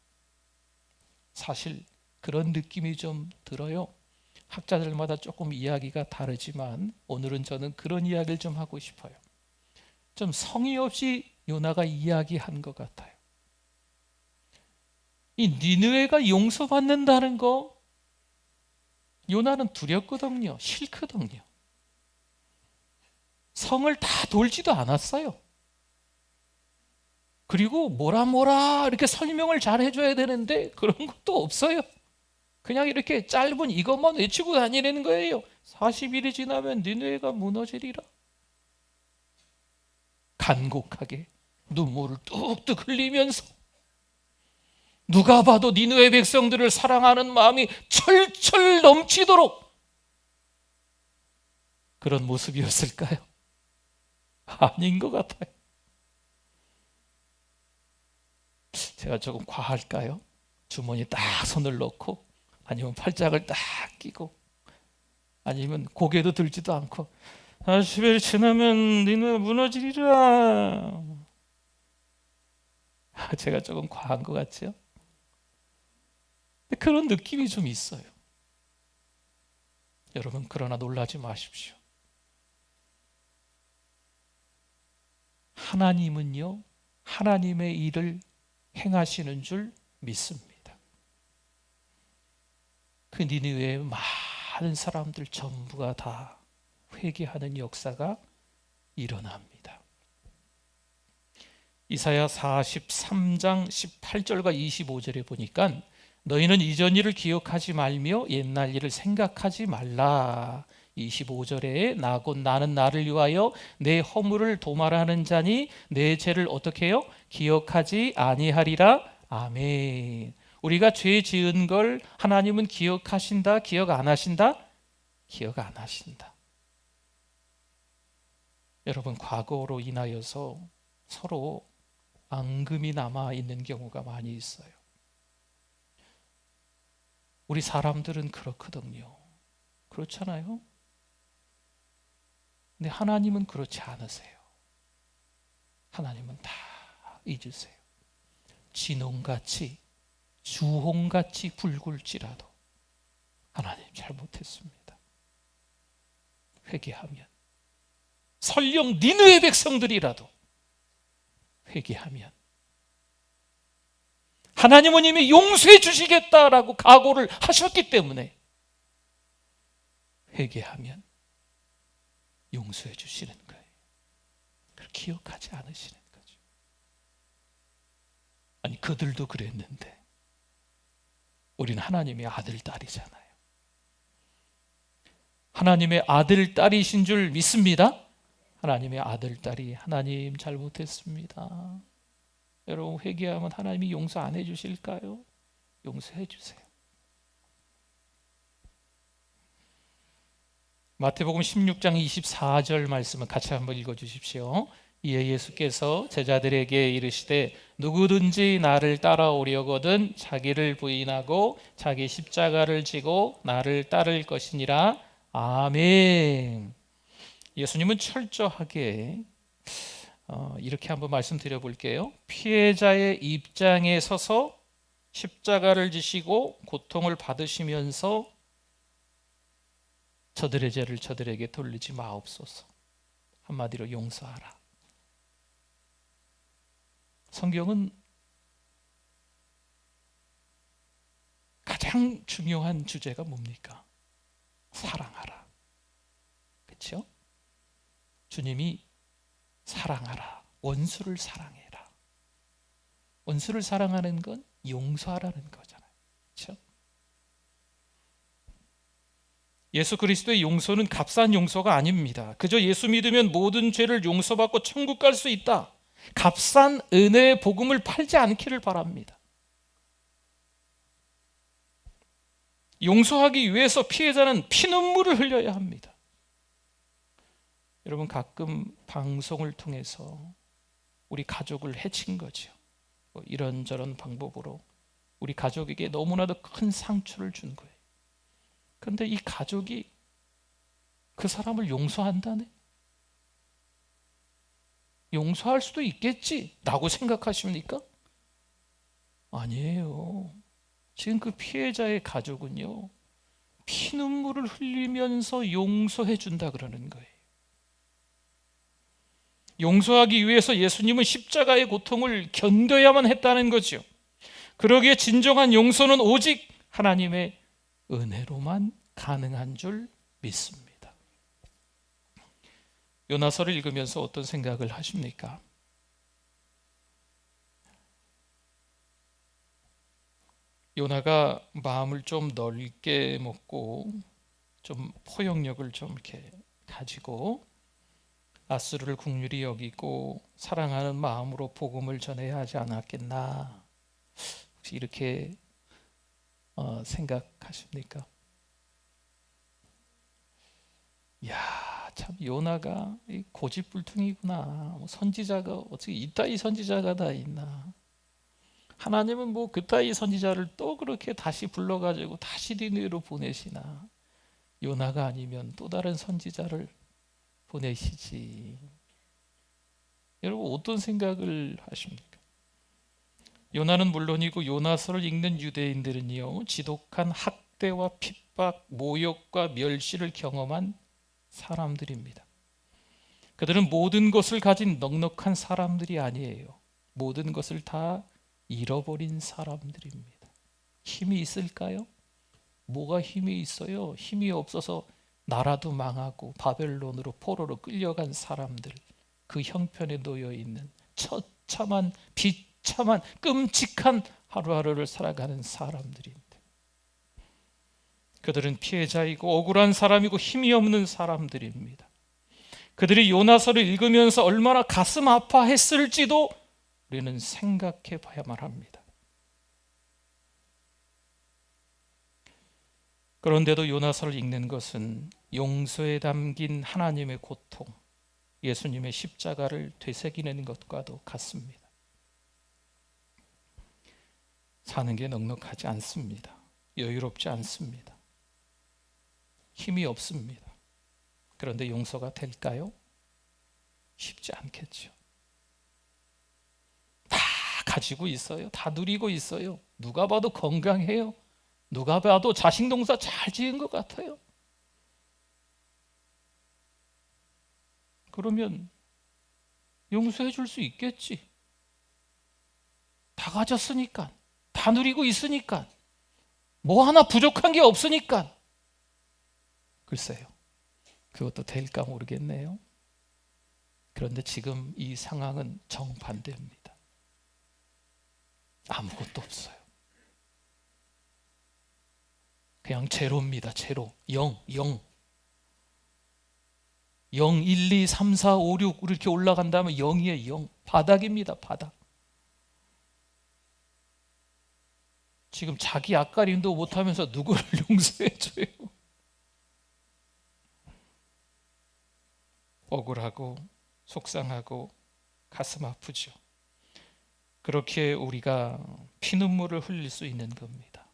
사실 그런 느낌이 좀 들어요. 학자들마다 조금 이야기가 다르지만 오늘은 저는 그런 이야기를 좀 하고 싶어요. 좀 성의 없이 요나가 이야기한 것 같아요. 이 니느웨가 용서받는다는 거 요나는 두렵거든요. 싫거든요. 성을 다 돌지도 않았어요. 그리고 뭐라 이렇게 설명을 잘 해줘야 되는데 그런 것도 없어요. 그냥 이렇게 짧은 이것만 외치고 다니는 거예요. 40일이 지나면 니느웨가 무너지리라. 간곡하게 눈물을 뚝뚝 흘리면서 누가 봐도 니느웨 백성들을 사랑하는 마음이 철철 넘치도록 그런 모습이었을까요? 아닌 것 같아요. 제가 조금 과할까요? 주머니에 딱 손을 넣고 아니면 팔짱을 딱 끼고 아니면 고개도 들지도 않고 40일 지나면 니느웨 무너지리라. 제가 조금 과한 것 같죠? 그런 느낌이 좀 있어요. 여러분 그러나 놀라지 마십시오. 하나님은요, 하나님의 일을 행하시는 줄 믿습니다. 그 니느웨의 많은 사람들 전부가 다 회개하는 역사가 일어납니다. 이사야 43장 18절과 25절에 보니까 너희는 이전 일을 기억하지 말며 옛날 일을 생각하지 말라. 25절에 나 곧 나는 나를 위하여 내 허물을 도말하는 자니 내 죄를 어떻게 해요? 기억하지 아니하리라. 아멘. 우리가 죄 지은 걸 하나님은 기억하신다? 기억 안 하신다? 기억 안 하신다. 여러분 과거로 인하여서 서로 앙금이 남아 있는 경우가 많이 있어요. 우리 사람들은 그렇거든요. 그렇잖아요. 근데 하나님은 그렇지 않으세요. 하나님은 다 잊으세요. 진홍같이 주홍같이 붉을지라도 하나님 잘못했습니다. 회개하면 설령 니느웨 백성들이라도 회개하면 하나님은 이미 용서해 주시겠다라고 각오를 하셨기 때문에 회개하면 용서해 주시는 거예요. 그걸 기억하지 않으시는 거죠. 아니 그들도 그랬는데 우리는 하나님의 아들, 딸이잖아요. 하나님의 아들, 딸이신 줄 믿습니다. 하나님의 아들, 딸이 하나님 잘못했습니다. 여러분 회개하면 하나님이 용서 안 해주실까요? 용서해 주세요. 마태복음 16장 24절 말씀을 같이 한번 읽어주십시오. 이에 예수께서 제자들에게 이르시되 누구든지 나를 따라오려거든 자기를 부인하고 자기 십자가를 지고 나를 따를 것이니라. 아멘. 예수님은 철저하게 이렇게 한번 말씀드려 볼게요. 피해자의 입장에 서서 십자가를 지시고 고통을 받으시면서 저들의 죄를 저들에게 돌리지 마옵소서. 한마디로 용서하라. 성경은 가장 중요한 주제가 뭡니까? 사랑하라. 그렇죠? 주님이 사랑하라. 원수를 사랑해라. 원수를 사랑하는 건 용서하라는 거잖아요. 그렇죠? 예수 그리스도의 용서는 값싼 용서가 아닙니다. 그저 예수 믿으면 모든 죄를 용서받고 천국 갈 수 있다. 값싼 은혜의 복음을 팔지 않기를 바랍니다. 용서하기 위해서 피해자는 피눈물을 흘려야 합니다. 여러분, 가끔 방송을 통해서 우리 가족을 해친 거죠. 이런저런 방법으로 우리 가족에게 너무나도 큰 상처를 준 거예요. 그런데 이 가족이 그 사람을 용서한다네? 용서할 수도 있겠지 라고 생각하십니까? 아니에요. 지금 그 피해자의 가족은요, 피눈물을 흘리면서 용서해 준다 그러는 거예요. 용서하기 위해서 예수님은 십자가의 고통을 견뎌야만 했다는 거죠. 그러기에 진정한 용서는 오직 하나님의 은혜로만 가능한 줄 믿습니다. 요나서를 읽으면서 어떤 생각을 하십니까? 요나가 마음을 좀 넓게 먹고 좀 포용력을 좀 이렇게 가지고 아수르를 긍휼히 여기고 사랑하는 마음으로 복음을 전해야 하지 않았겠나? 혹시 이렇게 생각하십니까? 야, 참 요나가 고집불통이구나. 선지자가 어떻게 이따위 선지자가 다 있나? 하나님은 뭐 그따위 선지자를 또 그렇게 다시 불러가지고 다시 니느웨로 보내시나? 요나가 아니면 또 다른 선지자를 보내시지. 여러분, 어떤 생각을 하십니까? 요나는 물론이고 요나서를 읽는 유대인들은요, 지독한 학대와 핍박, 모욕과 멸시를 경험한 사람들입니다. 그들은 모든 것을 가진 넉넉한 사람들이 아니에요. 모든 것을 다 잃어버린 사람들입니다. 힘이 있을까요? 뭐가 힘이 있어요? 힘이 없어서 나라도 망하고 바벨론으로 포로로 끌려간 사람들, 그 형편에 놓여 있는 처참한 비참한 끔찍한 하루하루를 살아가는 사람들인데, 그들은 피해자이고 억울한 사람이고 힘이 없는 사람들입니다. 그들이 요나서를 읽으면서 얼마나 가슴 아파했을지도 우리는 생각해 봐야만 합니다. 그런데도 요나서를 읽는 것은 용서에 담긴 하나님의 고통, 예수님의 십자가를 되새기는 것과도 같습니다. 사는 게 넉넉하지 않습니다. 여유롭지 않습니다. 힘이 없습니다. 그런데 용서가 될까요? 쉽지 않겠죠. 다 가지고 있어요. 다 누리고 있어요. 누가 봐도 건강해요. 누가 봐도 자식 농사 잘 지은 것 같아요. 그러면 용서해 줄 수 있겠지. 다 가졌으니까, 다 누리고 있으니까, 뭐 하나 부족한 게 없으니까. 글쎄요, 그것도 될까 모르겠네요. 그런데 지금 이 상황은 정반대입니다. 아무것도 없어요. 그냥 제로입니다. 제로. 0, 1, 2, 3, 4, 5, 6 이렇게 올라간다면 0이에요. 0. 바닥입니다. 바닥. 지금 자기 앞가림도 못하면서 누구를 용서해줘요? 억울하고 속상하고 가슴 아프죠. 그렇게 우리가 피눈물을 흘릴 수 있는 겁니다.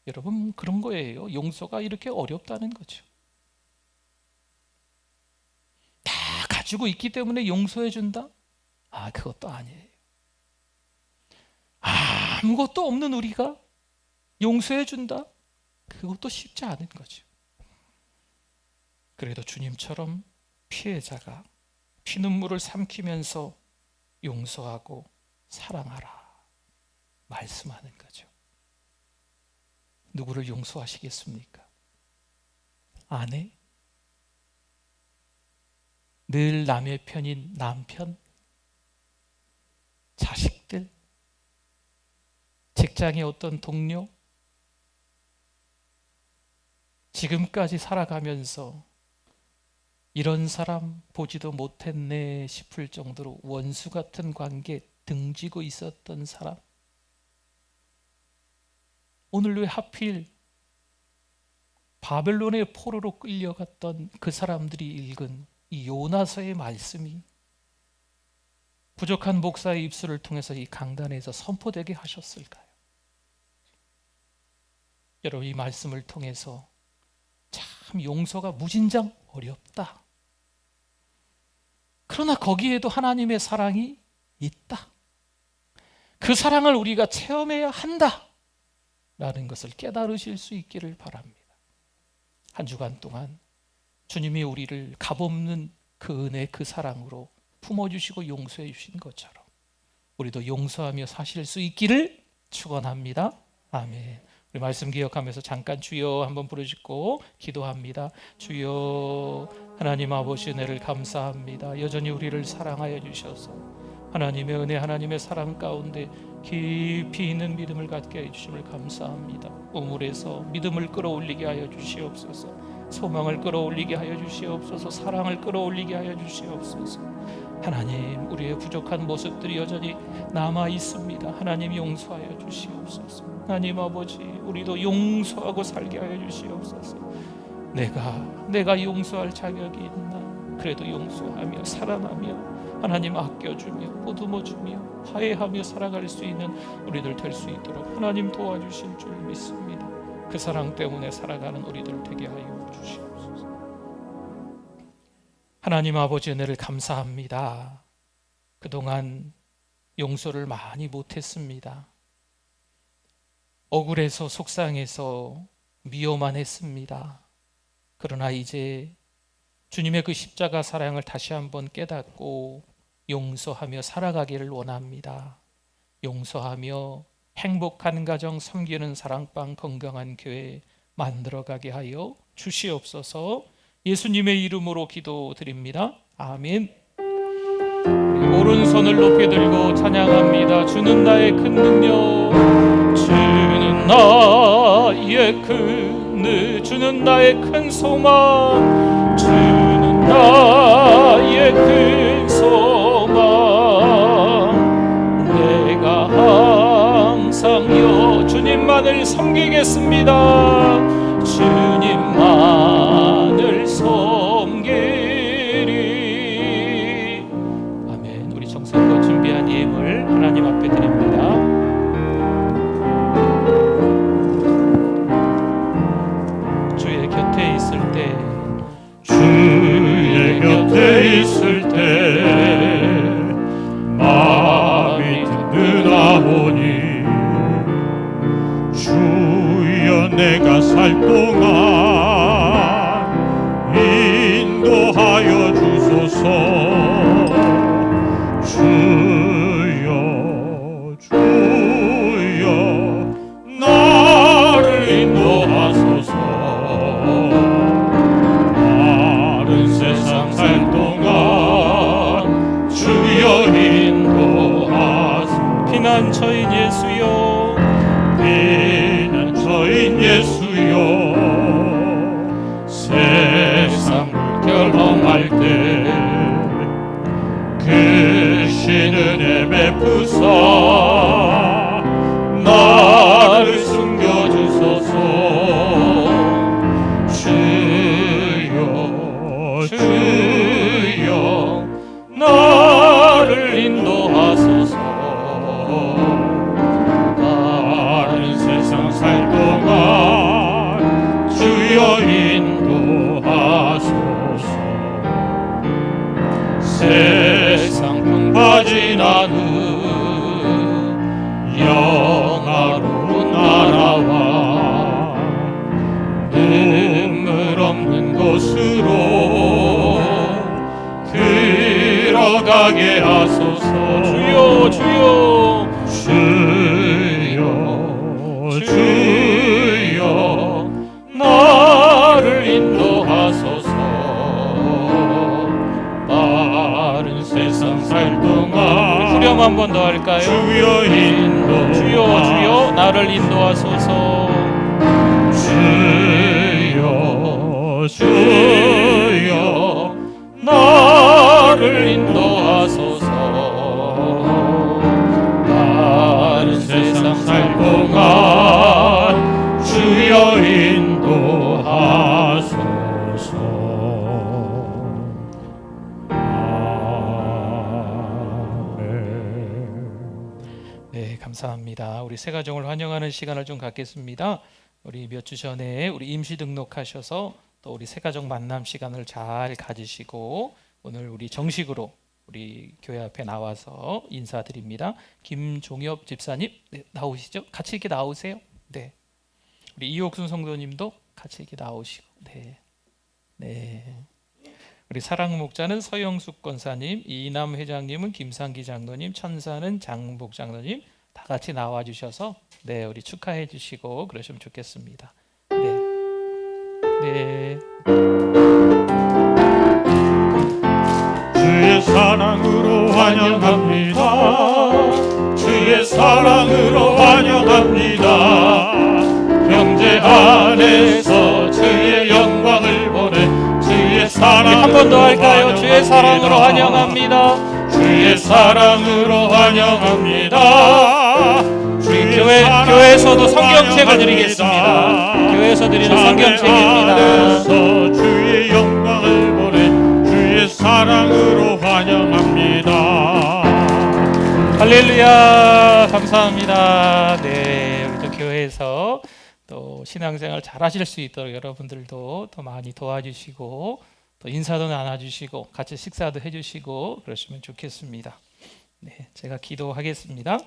여러분, 그런 거예요. 용서가 이렇게 어렵다는 거죠. 다 가지고 있기 때문에 용서해 준다? 아, 그것도 아니에요. 아무것도 없는 우리가 용서해 준다? 그것도 쉽지 않은 거죠. 그래도 주님처럼 피해자가 피눈물을 삼키면서 용서하고 사랑하라 말씀하는 거죠. 누구를 용서하시겠습니까? 아내? 늘 남의 편인 남편? 자식들? 직장의 어떤 동료? 지금까지 살아가면서 이런 사람 보지도 못했네 싶을 정도로 원수 같은 관계 등지고 있었던 사람, 오늘 왜 하필 바벨론의 포로로 끌려갔던 그 사람들이 읽은 이 요나서의 말씀이 부족한 목사의 입술을 통해서 이 강단에서 선포되게 하셨을까요? 여러분, 이 말씀을 통해서 참 용서가 무진장 어렵다. 그러나 거기에도 하나님의 사랑이 있다. 그 사랑을 우리가 체험해야 한다 라는 것을 깨달으실 수 있기를 바랍니다. 한 주간 동안 주님이 우리를 값없는 그 은혜, 그 사랑으로 품어주시고 용서해 주신 것처럼 우리도 용서하며 사실 수 있기를 축원합니다. 아멘. 우리 말씀 기억하면서 잠깐 주여 한번 부르짖고 기도합니다. 주여, 하나님 아버지 은혜를 감사합니다. 여전히 우리를 사랑하여 주셔서 하나님의 은혜, 하나님의 사랑 가운데 깊이 있는 믿음을 갖게 해주심을 감사합니다. 우물에서 믿음을 끌어올리게 하여 주시옵소서. 소망을 끌어올리게 하여 주시옵소서. 사랑을 끌어올리게 하여 주시옵소서. 하나님, 우리의 부족한 모습들이 여전히 남아 있습니다. 하나님 용서하여 주시옵소서. 하나님 아버지, 우리도 용서하고 살게 하여 주시옵소서. 내가 용서할 자격이 있나? 그래도 용서하며 사랑하며 하나님 아껴주며 보듬어주며 화해하며 살아갈 수 있는 우리들 될 수 있도록 하나님 도와주실 줄 믿습니다. 그 사랑 때문에 살아가는 우리들 되게 하여 주시옵소서. 하나님 아버지 은혜를 감사합니다. 그동안 용서를 많이 못했습니다. 억울해서 속상해서 미워만 했습니다. 그러나 이제 주님의 그 십자가 사랑을 다시 한번 깨닫고 용서하며 살아가기를 원합니다. 용서하며 행복한 가정, 섬기는 사랑방, 건강한 교회 만들어가게 하여 주시옵소서. 예수님의 이름으로 기도드립니다. 아멘. 오른손을 높이 들고 찬양합니다. 주는 나의 큰 능력, 주는 나의 주는 나의 큰 소망, 주는 나의 큰 소망. 내가 항상 주님만을 섬기겠습니다. 주님만을 섬기리. 아멘. 우리 정성껏 준비한 예물 하나님 앞에 드립니다. 주의 곁에 있을 때, 주의 곁에 있을 때 마음이 든든하오니 주여 내가 살 동안 인도하여 주소서. 주여 나를 인도하소서. 다른 세상 살 동안 주여 인도하소서. 피난처인 예수여, 피난처인 예수여, 세상을 경험할 때 크신 은혜 베푸사 나를 숨겨주소서. 주여 나를 인도하소서. 다른 세상 살 동안 주여 인도하소서. 세상 풍파진 않은 하게 하소서. 주여 주여 주여 주여 나를 인도하소서. 바른 세상 살 동안 우리 후렴 한 번 더 할까요? 주여 인도 주여 주여 나를 인도하소서. 주여 주여 나를 인도하소서. 바른 세상 살 동안 주여 인도하소서. 네, 감사합니다. 우리 새 가정을 환영하는 시간을 좀 갖겠습니다. 우리 몇 주 전에 우리 임시 등록하셔서 또 우리 새 가정 만남 시간을 잘 가지시고 오늘 우리 정식으로 우리 교회 앞에 나와서 인사드립니다. 김종엽 집사님, 네, 나오시죠? 같이 이렇게 나오세요. 네, 우리 이옥순 성도님도 같이 이렇게 나오시고, 네, 네. 우리 사랑 목자는 서영숙 권사님, 이남 회장님은 김상기 장로님, 천사는 장복 장로님 다 같이 나와 주셔서 네, 우리 축하해 주시고 그러시면 좋겠습니다. 네, 네. 주의 사랑으로 환영합니다. 주의 사랑으로 환영합니다. 형제 안에서 주의 영광을 보내 주의 사랑 한 번 더 할까요? 주의 사랑으로 환영합니다. 주의 사랑으로 환영합니다. 우리 교회에서도 성경책을 드리겠습니다. 교회에서 드리는 성경책입니다. 주의 영광을 보내 주의 사랑으로 환영합니다. 할렐루야, 감사합니다. 네, 우리 또 교회에서 또 신앙생활 잘 하실 수 있도록 여러분들도 더 많이 도와주시고 또 인사도 나눠주시고 같이 식사도 해주시고 그러시면 좋겠습니다. 네, 제가 기도하겠습니다.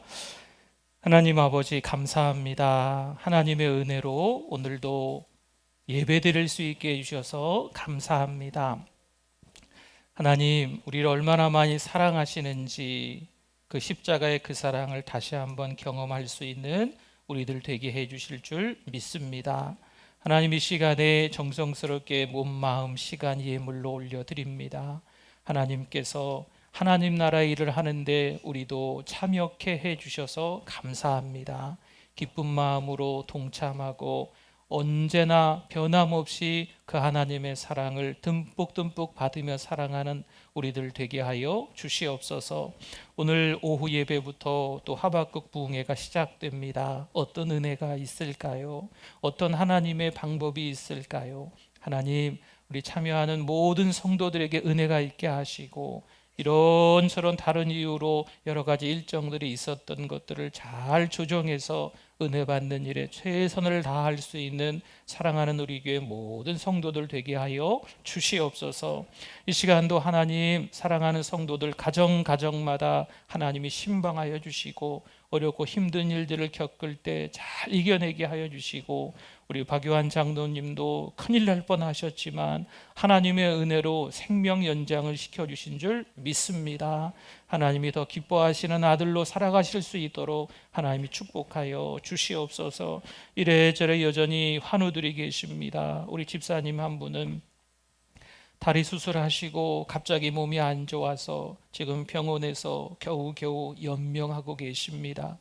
하나님 아버지 감사합니다. 하나님의 은혜로 오늘도 예배드릴 수 있게 해주셔서 감사합니다. 하나님, 우리를 얼마나 많이 사랑하시는지 그 십자가의 그 사랑을 다시 한번 경험할 수 있는 우리들 되게 해주실 줄 믿습니다. 하나님, 이 시간에 정성스럽게 몸, 마음, 시간 예물로 올려드립니다. 하나님께서 하나님 나라 일을 하는데 우리도 참여케 해주셔서 감사합니다. 기쁜 마음으로 동참하고 언제나 변함없이 그 하나님의 사랑을 듬뿍듬뿍 받으며 사랑하는 우리들 되게 하여 주시옵소서. 오늘 오후 예배부터 또 하박국 부흥회가 시작됩니다. 어떤 은혜가 있을까요? 어떤 하나님의 방법이 있을까요? 하나님, 우리 참여하는 모든 성도들에게 은혜가 있게 하시고 이런저런 다른 이유로 여러 가지 일정들이 있었던 것들을 잘 조정해서 은혜 받는 일에 최선을 다할 수 있는 사랑하는 우리 교회 모든 성도들 되게 하여 주시옵소서. 이 시간도 하나님, 사랑하는 성도들 가정마다 하나님이 신방하여 주시고 어렵고 힘든 일들을 겪을 때 잘 이겨내게 하여 주시고 우리 박요한 장로님도 큰일 날 뻔하셨지만 하나님의 은혜로 생명 연장을 시켜주신 줄 믿습니다. 하나님이 더 기뻐하시는 아들로 살아가실 수 있도록 하나님이 축복하여 주시옵소서. 이래저래 여전히 환우들이 계십니다. 우리 집사님 한 분은 다리 수술하시고 갑자기 몸이 안 좋아서 지금 병원에서 겨우겨우 연명하고 계십니다.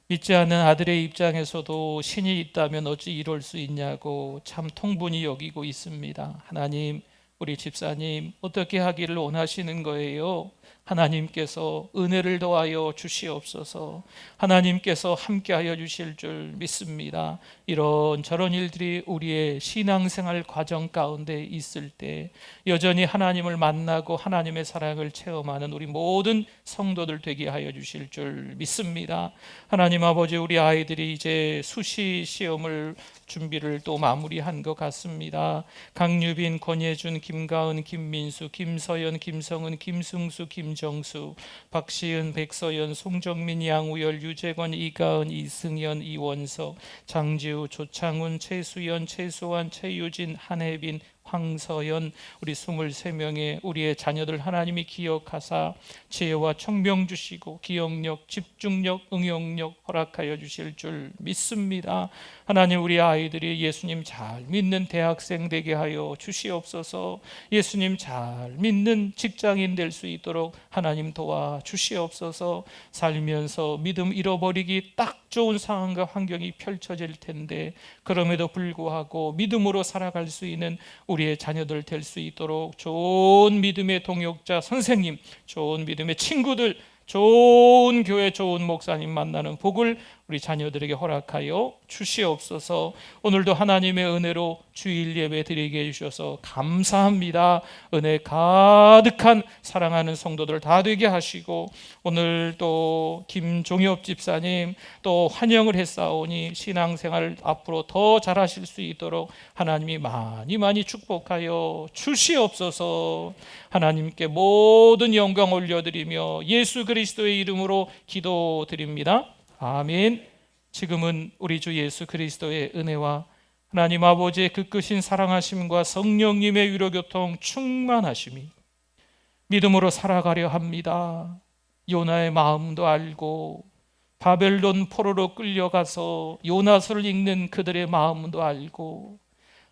믿지 않는 아들의 입장에서도 신이 있다면 어찌 이럴 수 있냐고 참 통분히 여기고 있습니다. 하나님, 우리 집사님 어떻게 하기를 원하시는 거예요? 하나님께서 은혜를 더하여 주시옵소서. 하나님께서 함께하여 주실 줄 믿습니다. 이런저런 일들이 우리의 신앙생활 과정 가운데 있을 때 여전히 하나님을 만나고 하나님의 사랑을 체험하는 우리 모든 성도들 되게 하여 주실 줄 믿습니다. 하나님 아버지, 우리 아이들이 이제 수시 시험을 준비를 또 마무리한 것 같습니다. 강유빈, 권예준, 김가은, 김민수, 김서연, 김성은, 김승수, 김정수, 박시은, 백서연, 송정민, 양우열, 유재권, 이가은, 이승연, 이원석, 장지우, 조창훈, 최수연, 최수환, 최유진, 한혜빈, 황서연 우리 23명의 우리의 자녀들 하나님이 기억하사 지혜와 청명 주시고 기억력, 집중력, 응용력 허락하여 주실 줄 믿습니다. 하나님, 우리 아이들이 예수님 잘 믿는 대학생 되게 하여 주시옵소서. 예수님 잘 믿는 직장인 될 수 있도록 하나님 도와 주시옵소서. 살면서 믿음 잃어버리기 딱 좋은 상황과 환경이 펼쳐질 텐데 그럼에도 불구하고 믿음으로 살아갈 수 있는 우리의 자녀들 될 수 있도록 좋은 믿음의 동역자 선생님, 좋은 믿음의 친구들, 좋은 교회, 좋은 목사님 만나는 복을 우리 자녀들에게 허락하여 주시옵소서. 오늘도 하나님의 은혜로 주일 예배 드리게 해주셔서 감사합니다. 은혜 가득한 사랑하는 성도들 다 되게 하시고, 오늘 또 김종엽 집사님 또 환영을 했사오니 신앙생활 앞으로 더 잘하실 수 있도록 하나님이 많이 많이 축복하여 주시옵소서. 하나님께 모든 영광 올려드리며 예수 그리스도의 이름으로 기도드립니다. 아멘. 지금은 우리 주 예수 그리스도의 은혜와 하나님 아버지의 그 크신 사랑하심과 성령님의 위로교통 충만하심이 믿음으로 살아가려 합니다. 요나의 마음도 알고 바벨론 포로로 끌려가서 요나서를 읽는 그들의 마음도 알고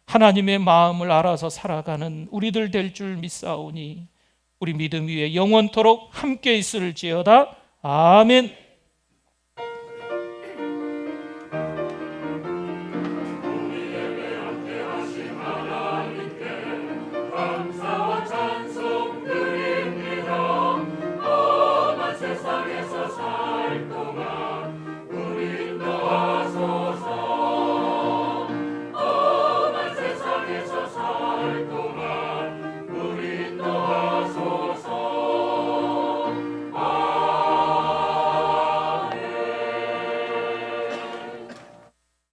하나님의 마음을 알아서 살아가는 우리들 될 줄 믿사오니 우리 믿음 위에 영원토록 함께 있을지어다. 아멘.